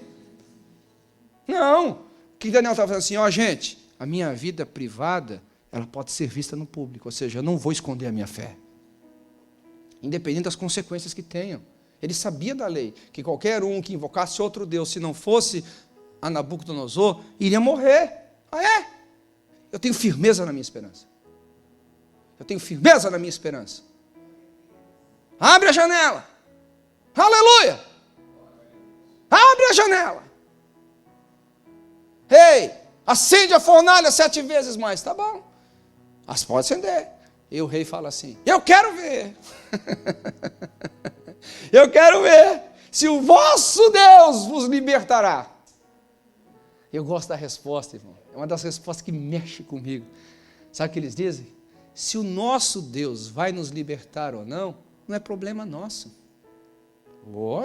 S1: Não, o que Daniel estava falando assim, gente, a minha vida privada, ela pode ser vista no público, ou seja, eu não vou esconder a minha fé, independente das consequências que tenham. Ele sabia da lei, que qualquer um que invocasse outro Deus, se não fosse a Nabucodonosor, iria morrer. Eu tenho firmeza na minha esperança. Eu tenho firmeza na minha esperança. Abre a janela. Aleluia. Abre a janela. Ei, acende a fornalha 7 vezes mais. Tá bom. As pode acender. E o rei fala assim, eu quero ver. Eu quero ver se o vosso Deus vos libertará. Eu gosto da resposta, irmão. É uma das respostas que mexe comigo. Sabe o que eles dizem? Se o nosso Deus vai nos libertar ou não, não é problema nosso.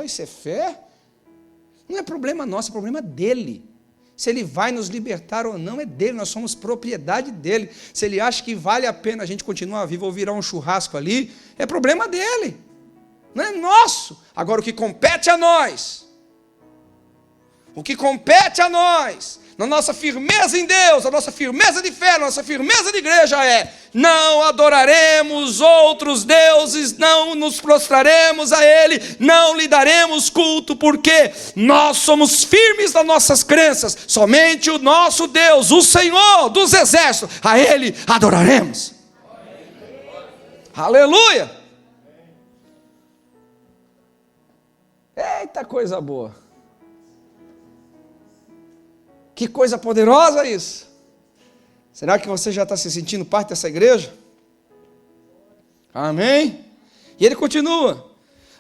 S1: Isso é fé? Não é problema nosso, é problema dele. Se Ele vai nos libertar ou não, é dele, nós somos propriedade dele. Se Ele acha que vale a pena a gente continuar vivo ou virar um churrasco ali, é problema dele, não é nosso. Agora, o que compete a nós, na nossa firmeza em Deus, a nossa firmeza de fé, a nossa firmeza de igreja é: não adoraremos outros deuses, não nos prostraremos a Ele, não lhe daremos culto, porque nós somos firmes nas nossas crenças, somente o nosso Deus, o Senhor dos exércitos, a Ele adoraremos. Aleluia! Eita coisa boa! Que coisa poderosa isso! Será que você já está se sentindo parte dessa igreja? Amém? E ele continua: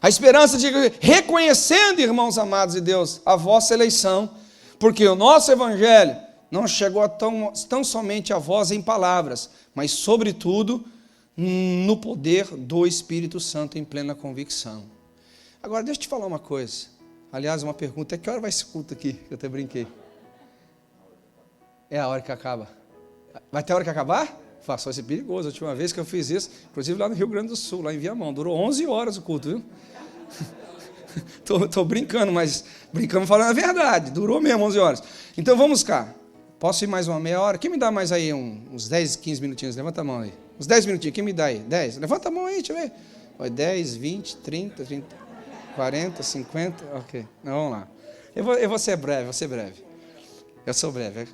S1: a esperança de reconhecendo, irmãos amados de Deus, a vossa eleição, porque o nosso evangelho não chegou tão somente a vós em palavras, mas sobretudo no poder do Espírito Santo em plena convicção. Agora deixa eu te falar uma coisa, aliás uma pergunta: que hora vai esse culto aqui? Eu até brinquei. É a hora que acaba. Vai ter a hora que acabar? Só esse perigoso. A última vez que eu fiz isso, inclusive lá no Rio Grande do Sul, lá em Viamão, durou 11 horas o culto, viu? Estou brincando, mas brincando falando a verdade. Durou mesmo 11 horas. Então vamos cá. Posso ir mais uma meia hora? Quem me dá mais aí uns 10, 15 minutinhos? Levanta a mão aí. Uns 10 minutinhos. Quem me dá aí? 10? Levanta a mão aí, deixa eu ver. 10, 20, 30, 40, 50. Ok. Não, vamos lá. Eu vou ser breve, Eu sou breve.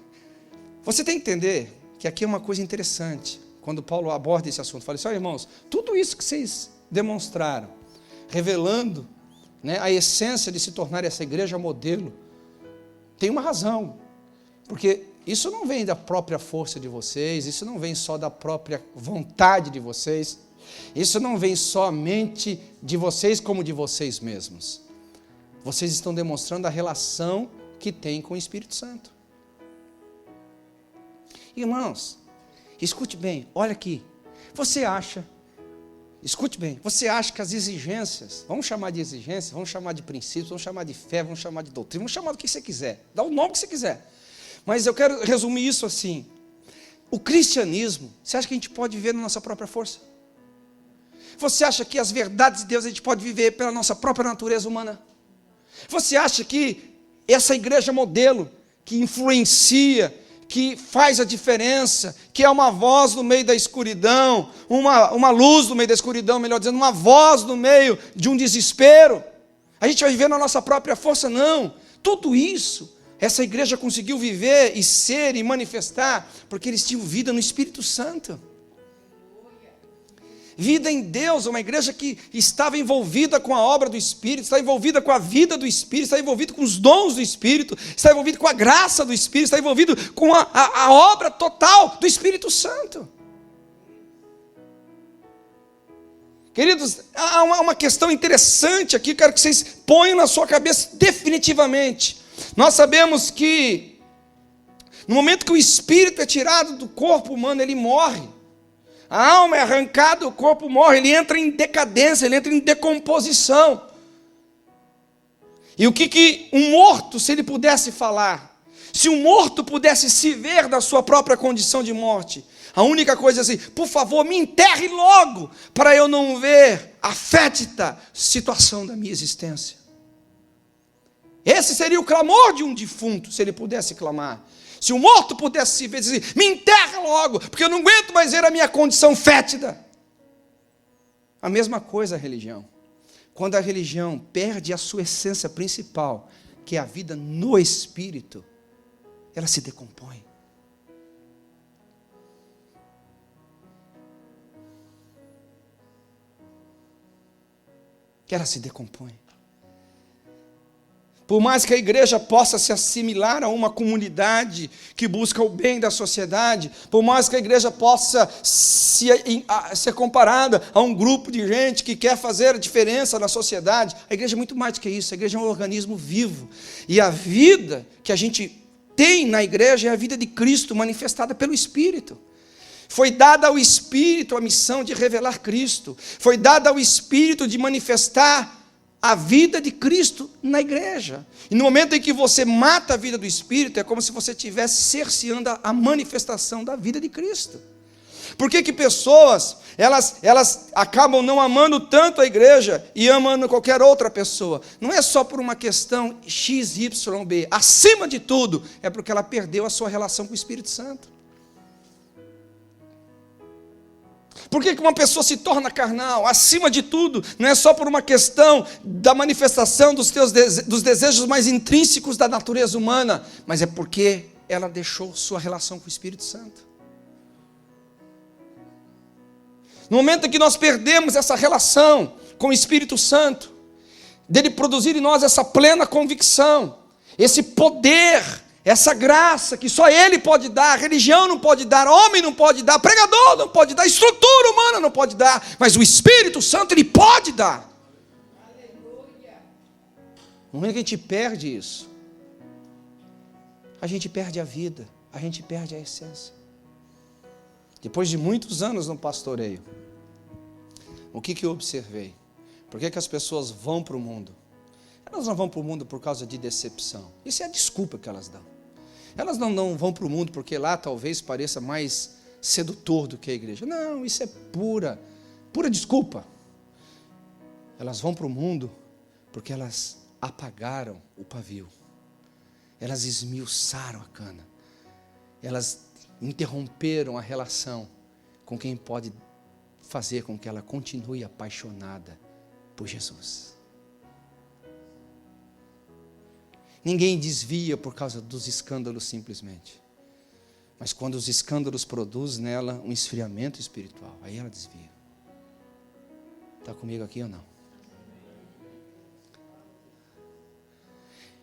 S1: Você tem que entender que aqui é uma coisa interessante, quando Paulo aborda esse assunto. Fala assim: olha, irmãos, tudo isso que vocês demonstraram, revelando, né, a essência de se tornar essa igreja modelo, tem uma razão, porque isso não vem da própria força de vocês, isso não vem só da própria vontade de vocês, isso não vem somente de vocês como de vocês mesmos. Vocês estão demonstrando a relação que tem com o Espírito Santo. Irmãos, escute bem, olha aqui. Escute bem, você acha que as exigências, vamos chamar de exigências, vamos chamar de princípios, vamos chamar de fé, vamos chamar de doutrina, vamos chamar do que você quiser, dá o nome que você quiser. Mas eu quero resumir isso assim: o cristianismo, você acha que a gente pode viver na nossa própria força? Você acha que as verdades de Deus a gente pode viver pela nossa própria natureza humana? Você acha que essa igreja modelo, que influencia, que faz a diferença, que é uma voz no meio da escuridão, uma luz no meio da escuridão, melhor dizendo, uma voz no meio de um desespero, a gente vai viver na nossa própria força? Não. Tudo isso, essa igreja conseguiu viver e ser e manifestar, porque eles tinham vida no Espírito Santo. Vida em Deus, uma igreja que estava envolvida com a obra do Espírito, está envolvida com a vida do Espírito, está envolvida com os dons do Espírito, está envolvido com a graça do Espírito, está envolvido com a obra total do Espírito Santo. Queridos, há uma questão interessante aqui, quero que vocês ponham na sua cabeça definitivamente. Nós sabemos que no momento que o Espírito é tirado do corpo humano, ele morre. A alma é arrancada, o corpo morre, ele entra em decadência, ele entra em decomposição. E o que um morto, se ele pudesse falar, se um morto pudesse se ver da sua própria condição de morte, a única coisa é assim: por favor, me enterre logo, para eu não ver a fétida situação da minha existência. Esse seria o clamor de um defunto, se ele pudesse clamar. Se o morto pudesse se ver, dizer: me enterra logo, porque eu não aguento mais ver a minha condição fétida. A mesma coisa a religião. Quando a religião perde a sua essência principal, que é a vida no Espírito, ela se decompõe. Ela se decompõe. Por mais que a igreja possa se assimilar a uma comunidade que busca o bem da sociedade, por mais que a igreja possa ser comparada a um grupo de gente que quer fazer a diferença na sociedade, a igreja é muito mais do que isso. A igreja é um organismo vivo. E a vida que a gente tem na igreja é a vida de Cristo manifestada pelo Espírito. Foi dada ao Espírito a missão de revelar Cristo. Foi dada ao Espírito de manifestar a vida de Cristo na igreja. E no momento em que você mata a vida do Espírito, é como se você estivesse cerceando a manifestação da vida de Cristo. Por que pessoas, elas acabam não amando tanto a igreja e amando qualquer outra pessoa? Não é só por uma questão X, Y, B. Acima de tudo, é porque ela perdeu a sua relação com o Espírito Santo. Por que uma pessoa se torna carnal? Acima de tudo, não é só por uma questão da manifestação dos desejos mais intrínsecos da natureza humana, mas é porque ela deixou sua relação com o Espírito Santo. No momento em que nós perdemos essa relação com o Espírito Santo, dele produzir em nós essa plena convicção, esse poder, essa graça que só Ele pode dar, a religião não pode dar, homem não pode dar, pregador não pode dar, estrutura humana não pode dar, mas o Espírito Santo Ele pode dar. No momento que a gente perde isso, a gente perde a vida, a gente perde a essência. Depois de muitos anos no pastoreio, o que eu observei? Por que as pessoas vão para o mundo? Elas não vão para o mundo por causa de decepção. Isso é a desculpa que elas dão. Elas não vão para o mundo porque lá talvez pareça mais sedutor do que a igreja. Não, isso é pura desculpa. Elas vão para o mundo porque elas apagaram o pavio. Elas esmiuçaram a cana. Elas interromperam a relação com quem pode fazer com que ela continue apaixonada por Jesus. Ninguém desvia por causa dos escândalos simplesmente. Mas quando os escândalos produzem nela um esfriamento espiritual, aí ela desvia. Está comigo aqui ou não?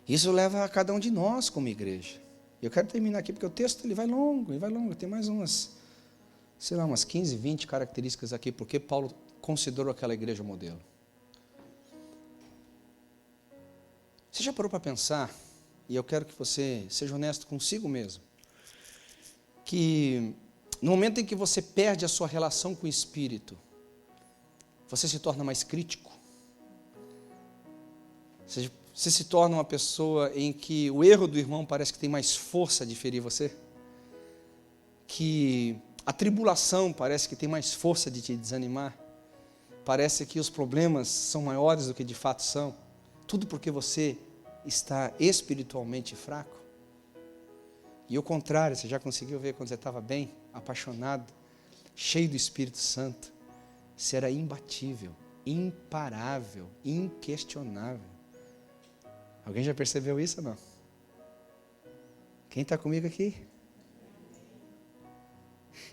S1: Isso leva a cada um de nós como igreja. Eu quero terminar aqui porque o texto ele vai longo. Tem mais umas 15, 20 características aqui, porque Paulo considerou aquela igreja modelo. Você já parou para pensar, e eu quero que você seja honesto consigo mesmo, que no momento em que você perde a sua relação com o Espírito, você se torna mais crítico? Você se torna uma pessoa em que o erro do irmão parece que tem mais força de ferir você? Que a tribulação parece que tem mais força de te desanimar? Parece que os problemas são maiores do que de fato são? Tudo porque você está espiritualmente fraco? E o contrário, você já conseguiu ver quando você estava bem, apaixonado, cheio do Espírito Santo? Você era imbatível, imparável, inquestionável. Alguém já percebeu isso ou não? Quem está comigo aqui?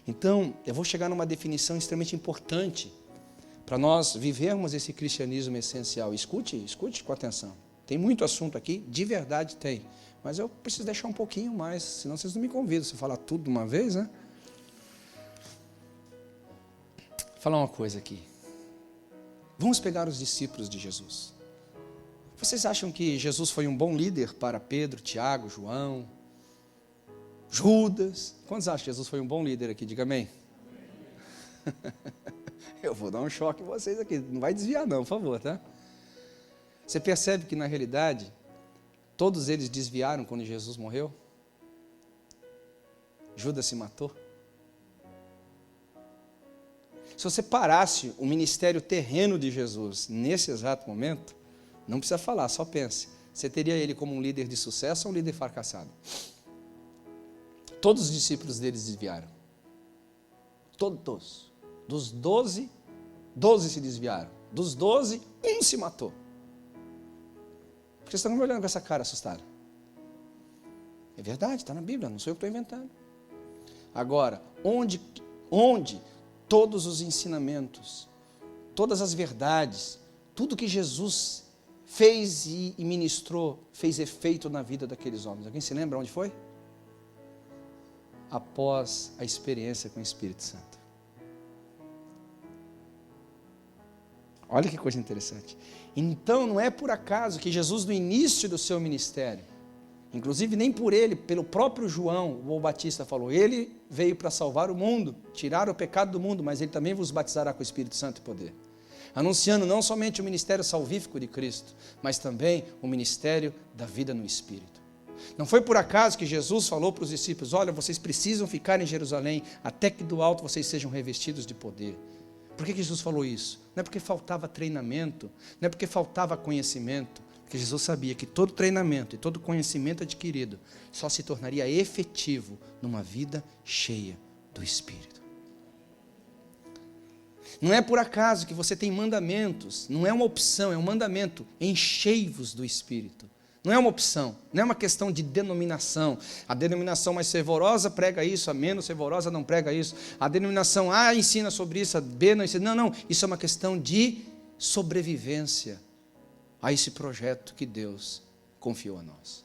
S1: Então, eu vou chegar numa definição extremamente importante para nós vivermos esse cristianismo essencial. Escute com atenção. Tem muito assunto aqui, de verdade tem. Mas eu preciso deixar um pouquinho mais, senão vocês não me convidam. Se eu falar tudo de uma vez, né? Vou falar uma coisa aqui. Vamos pegar os discípulos de Jesus. Vocês acham que Jesus foi um bom líder para Pedro, Tiago, João, Judas? Quantos acham que Jesus foi um bom líder aqui? Diga amém. Eu vou dar um choque em vocês aqui. Não vai desviar não, por favor, tá? Você percebe que na realidade, todos eles desviaram quando Jesus morreu? Judas se matou? Se você parasse o ministério terreno de Jesus nesse exato momento, não precisa falar, só pense. Você teria ele como um líder de sucesso ou um líder fracassado? Todos os discípulos deles desviaram. Todos. Dos 12, 12 se desviaram. Dos 12, um se matou. Por que vocês estão me olhando com essa cara assustada? É verdade, está na Bíblia, não sou eu que estou inventando. Agora, onde todos os ensinamentos, todas as verdades, tudo que Jesus fez e ministrou, fez efeito na vida daqueles homens. Alguém se lembra onde foi? Após a experiência com o Espírito Santo. Olha que coisa interessante. Então não é por acaso que Jesus, no início do seu ministério, inclusive nem por ele, pelo próprio João, o Batista falou, ele veio para salvar o mundo, tirar o pecado do mundo, mas ele também vos batizará com o Espírito Santo e poder. anunciando não somente o ministério salvífico de Cristo, mas também o ministério da vida no Espírito. Não foi por acaso que Jesus falou para os discípulos: olha, vocês precisam ficar em Jerusalém até que do alto vocês sejam revestidos de poder. Por que Jesus falou isso? Não é porque faltava treinamento, não é porque faltava conhecimento, porque Jesus sabia que todo treinamento e todo conhecimento adquirido só se tornaria efetivo numa vida cheia do Espírito. Não é por acaso que você tem mandamentos, não é uma opção, é um mandamento: enchei-vos do Espírito. Não é uma opção, não é uma questão de denominação. A denominação mais fervorosa prega isso, a menos fervorosa não prega isso. A denominação A ensina sobre isso, a B não ensina. Não, isso é uma questão de sobrevivência a esse projeto que Deus confiou a nós.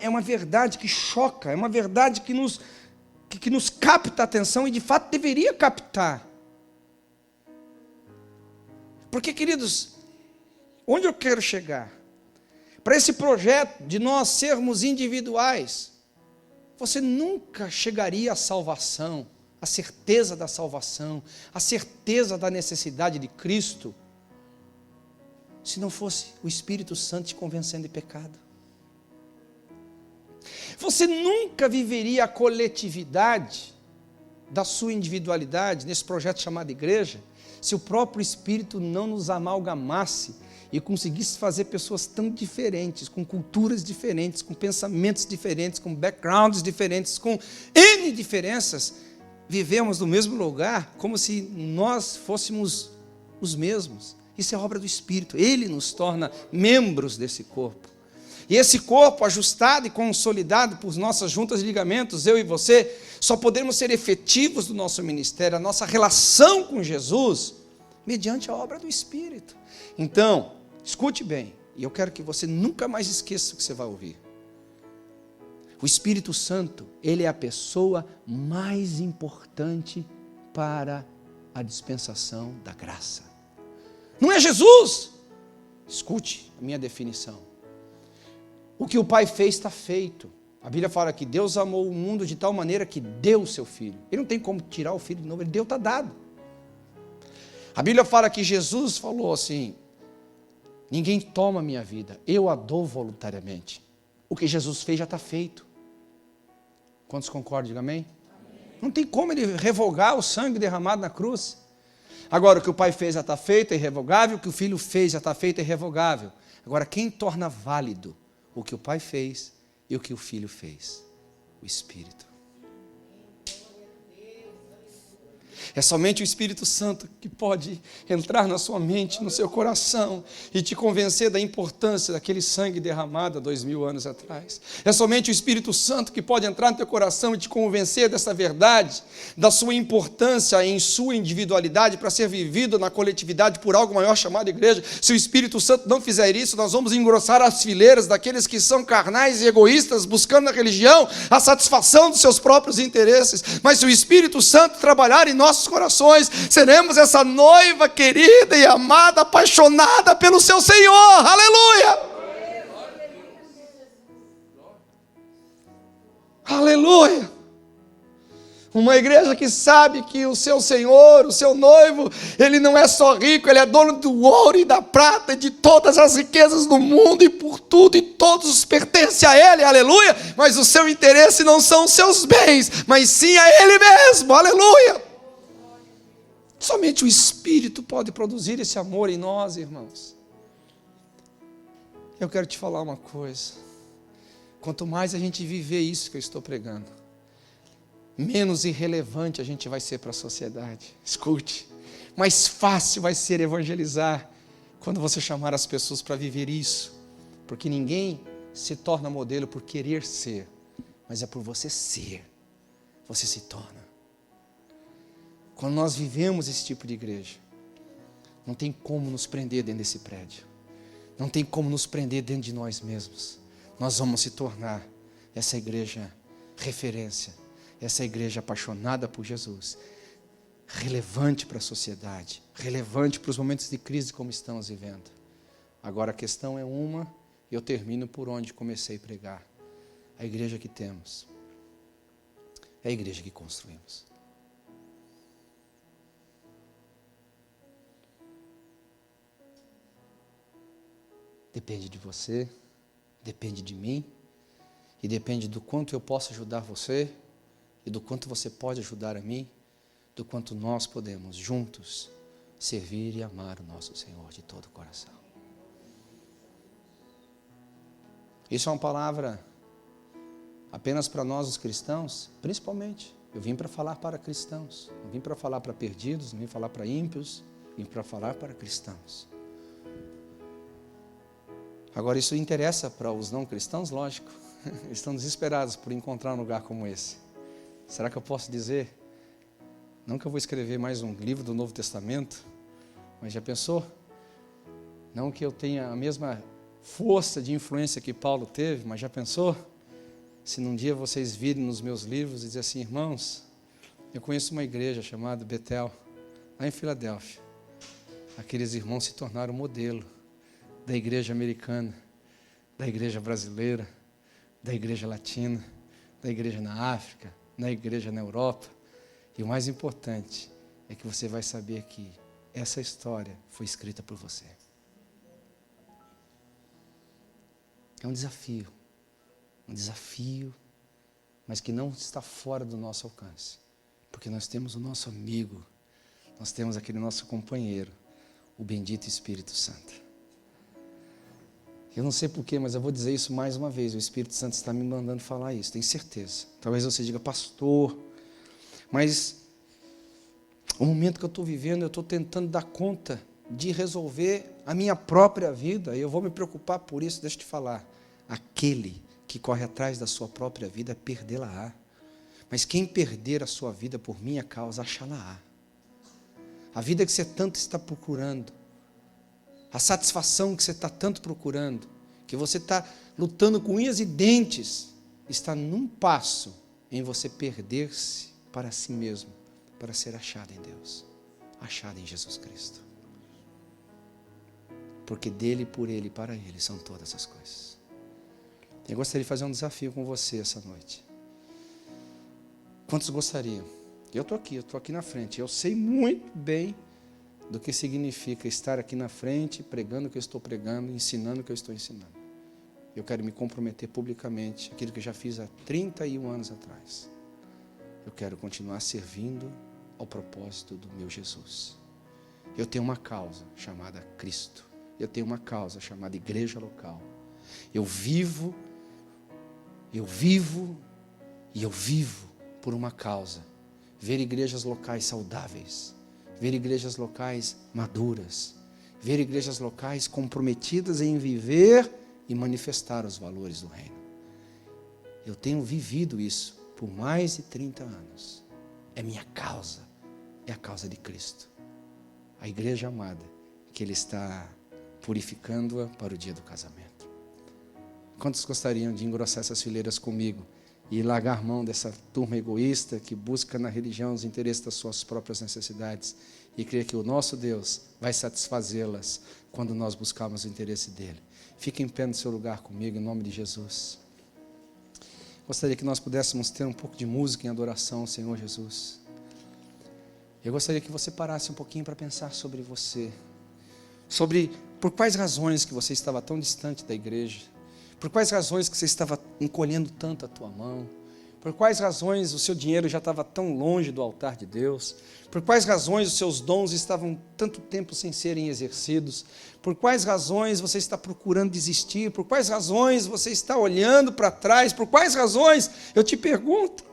S1: É uma verdade que choca, é uma verdade que nos capta a atenção e de fato deveria captar. Porque, queridos, onde eu quero chegar? Para esse projeto de nós sermos individuais, você nunca chegaria à salvação, à certeza da salvação, à certeza da necessidade de Cristo, se não fosse o Espírito Santo te convencendo de pecado. Você nunca viveria a coletividade da sua individualidade nesse projeto chamado igreja, se o próprio Espírito não nos amalgamasse e conseguisse fazer pessoas tão diferentes, com culturas diferentes, com pensamentos diferentes, com backgrounds diferentes, com N diferenças, vivemos no mesmo lugar, como se nós fôssemos os mesmos. Isso é obra do Espírito, Ele nos torna membros desse corpo. E esse corpo ajustado e consolidado por nossas juntas de ligamentos, eu e você, só podemos ser efetivos do nosso ministério, a nossa relação com Jesus, mediante a obra do Espírito. Então, escute bem, e eu quero que você nunca mais esqueça o que você vai ouvir. O Espírito Santo, ele é a pessoa mais importante para a dispensação da graça. Não é Jesus? Escute a minha definição. O que o Pai fez está feito. A Bíblia fala que Deus amou o mundo de tal maneira que deu o seu Filho. Ele não tem como tirar o Filho de novo, ele deu, está dado. A Bíblia fala que Jesus falou assim: ninguém toma a minha vida, eu a dou voluntariamente. O que Jesus fez já está feito. Quantos concordam? Diga amém? Não tem como ele revogar o sangue derramado na cruz. Agora, o que o Pai fez já está feito, é irrevogável. O que o Filho fez já está feito, é irrevogável. Agora, quem torna válido o que o Pai fez e o que o Filho fez? O Espírito. É somente o Espírito Santo que pode entrar na sua mente, no seu coração e te convencer da importância daquele sangue derramado há 2000 anos atrás. É somente o Espírito Santo que pode entrar no teu coração e te convencer dessa verdade, da sua importância em sua individualidade para ser vivido na coletividade por algo maior chamado igreja. Se o Espírito Santo não fizer isso, nós vamos engrossar as fileiras daqueles que são carnais e egoístas, buscando na religião a satisfação dos seus próprios interesses. Mas se o Espírito Santo trabalhar em nossos corações, seremos essa noiva querida e amada, apaixonada pelo seu Senhor. Aleluia! Aleluia! Uma igreja que sabe que o seu Senhor, o seu noivo, ele não é só rico, ele é dono do ouro e da prata e de todas as riquezas do mundo, e por tudo e todos os pertence a ele, aleluia! Mas o seu interesse não são os seus bens, mas sim a ele mesmo, aleluia! Somente o Espírito pode produzir esse amor em nós, irmãos. Eu quero te falar uma coisa: quanto mais a gente viver isso que eu estou pregando, menos irrelevante a gente vai ser para a sociedade. Escute, mais fácil vai ser evangelizar quando você chamar as pessoas para viver isso, porque ninguém se torna modelo por querer ser, mas é por você ser, você se torna. Quando nós vivemos esse tipo de igreja, não tem como nos prender dentro desse prédio, não tem como nos prender dentro de nós mesmos. Nós vamos se tornar essa igreja referência, essa igreja apaixonada por Jesus, relevante para a sociedade, relevante para os momentos de crise como estamos vivendo. Agora a questão é uma, e eu termino por onde comecei a pregar. a igreja que temos é a igreja que construímos. Depende de você, depende de mim, e depende do quanto eu posso ajudar você, e do quanto você pode ajudar a mim, do quanto nós podemos juntos servir e amar o nosso Senhor de todo o coração. Isso é uma palavra apenas para nós os cristãos, principalmente. Eu vim para falar para cristãos, não vim para falar para perdidos, não vim falar para ímpios, vim para falar para cristãos. Agora, isso interessa para os não cristãos? Lógico. Eles estão desesperados por encontrar um lugar como esse. Será que eu posso dizer? Não que eu vou escrever mais um livro do Novo Testamento, mas já pensou? Não que eu tenha a mesma força de influência que Paulo teve, mas já pensou? Se num dia vocês virem nos meus livros e dizer assim, irmãos, eu conheço uma igreja chamada Betel, lá em Filadélfia. Aqueles irmãos se tornaram modelo da igreja americana, da igreja brasileira, da igreja latina, da igreja na África, da igreja na Europa. E o mais importante é que você vai saber que essa história foi escrita por você. É um desafio, mas que não está fora do nosso alcance, porque nós temos o nosso amigo, nós temos aquele nosso companheiro, o bendito Espírito Santo. Eu não sei porquê, mas eu vou dizer isso mais uma vez, o Espírito Santo está me mandando falar isso, tenho certeza. Talvez você diga, pastor, mas o momento que eu estou vivendo, eu estou tentando dar conta de resolver a minha própria vida, e eu vou me preocupar por isso, deixa eu te falar. Aquele que corre atrás da sua própria vida, perdê-la-á. Mas quem perder a sua vida por minha causa, achá-la-á. A vida que você tanto está procurando, a satisfação que você está tanto procurando, que você está lutando com unhas e dentes, está num passo em você perder-se para si mesmo, para ser achado em Deus, achado em Jesus Cristo. Porque dele, por ele e para ele são todas as coisas. Eu gostaria de fazer um desafio com você essa noite. Quantos gostariam? Eu estou aqui na frente. Eu sei muito bem do que significa estar aqui na frente, pregando o que eu estou pregando, ensinando o que eu estou ensinando. Eu quero me comprometer publicamente, aquilo que eu já fiz há 31 anos atrás. Eu quero continuar servindo ao propósito do meu Jesus. Eu tenho uma causa chamada Cristo. Eu tenho uma causa chamada igreja local. Eu vivo por uma causa. Ver igrejas locais saudáveis. Ver igrejas locais maduras. Ver igrejas locais comprometidas em viver e manifestar os valores do reino. Eu tenho vivido isso por mais de 30 anos. É minha causa. É a causa de Cristo. A igreja amada, que Ele está purificando-a para o dia do casamento. Quantos gostariam de engrossar essas fileiras comigo e largar mão dessa turma egoísta que busca na religião os interesses das suas próprias necessidades e crer que o nosso Deus vai satisfazê-las quando nós buscarmos o interesse dEle? Fique em pé no seu lugar comigo, em nome de Jesus. Gostaria que nós pudéssemos ter um pouco de música em adoração ao Senhor Jesus. Eu gostaria que você parasse um pouquinho para pensar sobre você, sobre por quais razões que você estava tão distante da igreja, por quais razões que você estava encolhendo tanto a tua mão, por quais razões o seu dinheiro já estava tão longe do altar de Deus, por quais razões os seus dons estavam tanto tempo sem serem exercidos, por quais razões você está procurando desistir, por quais razões você está olhando para trás, por quais razões, eu te pergunto,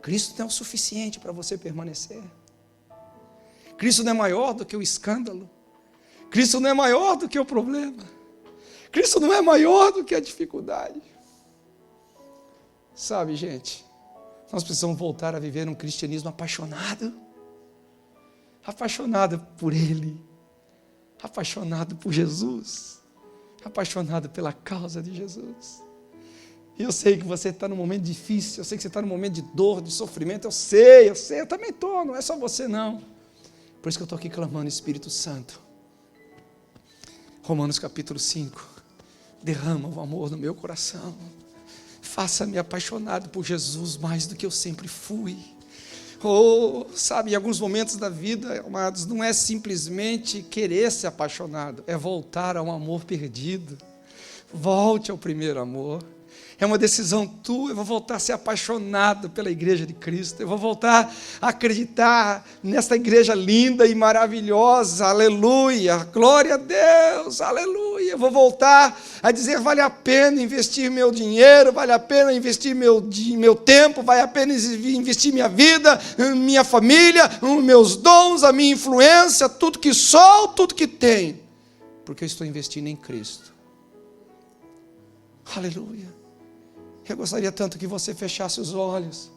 S1: Cristo não é o suficiente para você permanecer. Cristo não é maior do que o escândalo. Cristo não é maior do que o problema. Cristo não é maior do que a dificuldade. Sabe, gente, nós precisamos voltar a viver um cristianismo apaixonado. Apaixonado por Ele. Apaixonado por Jesus. Apaixonado pela causa de Jesus. E eu sei que você está num momento difícil, eu sei que você está num momento de dor, de sofrimento, eu sei, eu também estou, não é só você não. Por isso que eu estou aqui clamando, Espírito Santo. Romanos capítulo 5, derrama o amor no meu coração. Faça-me apaixonado por Jesus mais do que eu sempre fui. Sabe, em alguns momentos da vida, amados, não é simplesmente querer ser apaixonado, é voltar a um amor perdido. Volte ao primeiro amor. É uma decisão tua. Eu vou voltar a ser apaixonado pela igreja de Cristo. Eu vou voltar a acreditar nesta igreja linda e maravilhosa. Aleluia, glória a Deus, aleluia. Eu vou voltar a dizer: vale a pena investir meu dinheiro, vale a pena investir meu tempo, vale a pena investir minha vida, minha família, meus dons, a minha influência, tudo que sou, tudo que tenho, porque eu estou investindo em Cristo. Aleluia. Eu gostaria tanto que você fechasse os olhos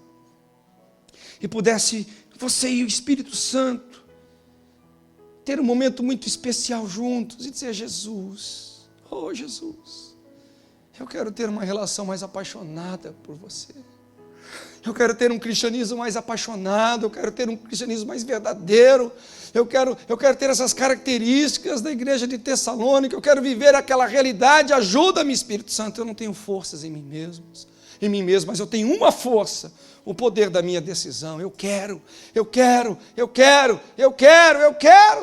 S1: e pudesse, você e o Espírito Santo, ter um momento muito especial juntos e dizer: Jesus, oh Jesus, eu quero ter uma relação mais apaixonada por você. Eu quero ter um cristianismo mais apaixonado, eu quero ter um cristianismo mais verdadeiro, eu quero ter essas características da igreja de Tessalônica, eu quero viver aquela realidade. Ajuda-me, Espírito Santo. Eu não tenho forças em mim mesmo, mas eu tenho uma força, o poder da minha decisão. Eu quero,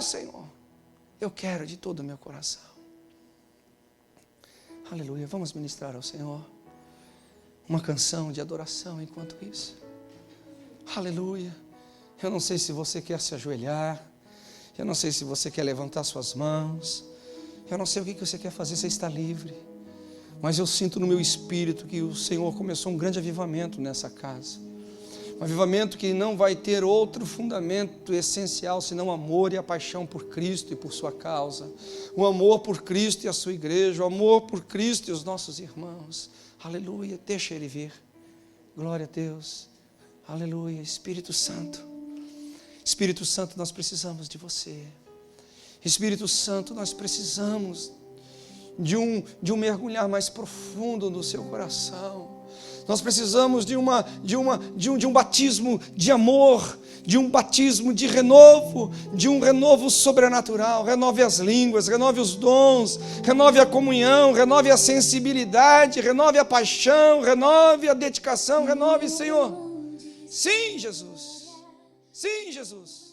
S1: Senhor. Eu quero de todo o meu coração. Aleluia. Vamos ministrar ao Senhor uma canção de adoração enquanto isso. Aleluia. Eu não sei se você quer se ajoelhar, eu não sei se você quer levantar suas mãos, eu não sei o que você quer fazer, você está livre. Mas eu sinto no meu espírito que o Senhor começou um grande avivamento nessa casa. Um avivamento que não vai ter outro fundamento essencial senão o amor e a paixão por Cristo e por sua causa. O amor por Cristo e a sua igreja, o amor por Cristo e os nossos irmãos. Aleluia, deixa Ele vir. Glória a Deus. Aleluia, Espírito Santo. Espírito Santo, nós precisamos de você. Espírito Santo, nós precisamos de um mergulhar mais profundo no seu coração. Nós precisamos de um batismo de amor, de um batismo de renovo, de um renovo sobrenatural. Renove as línguas, renove os dons, renove a comunhão, renove a sensibilidade, renove a paixão, renove a dedicação, renove, Senhor. Sim, Jesus. Sim, Jesus.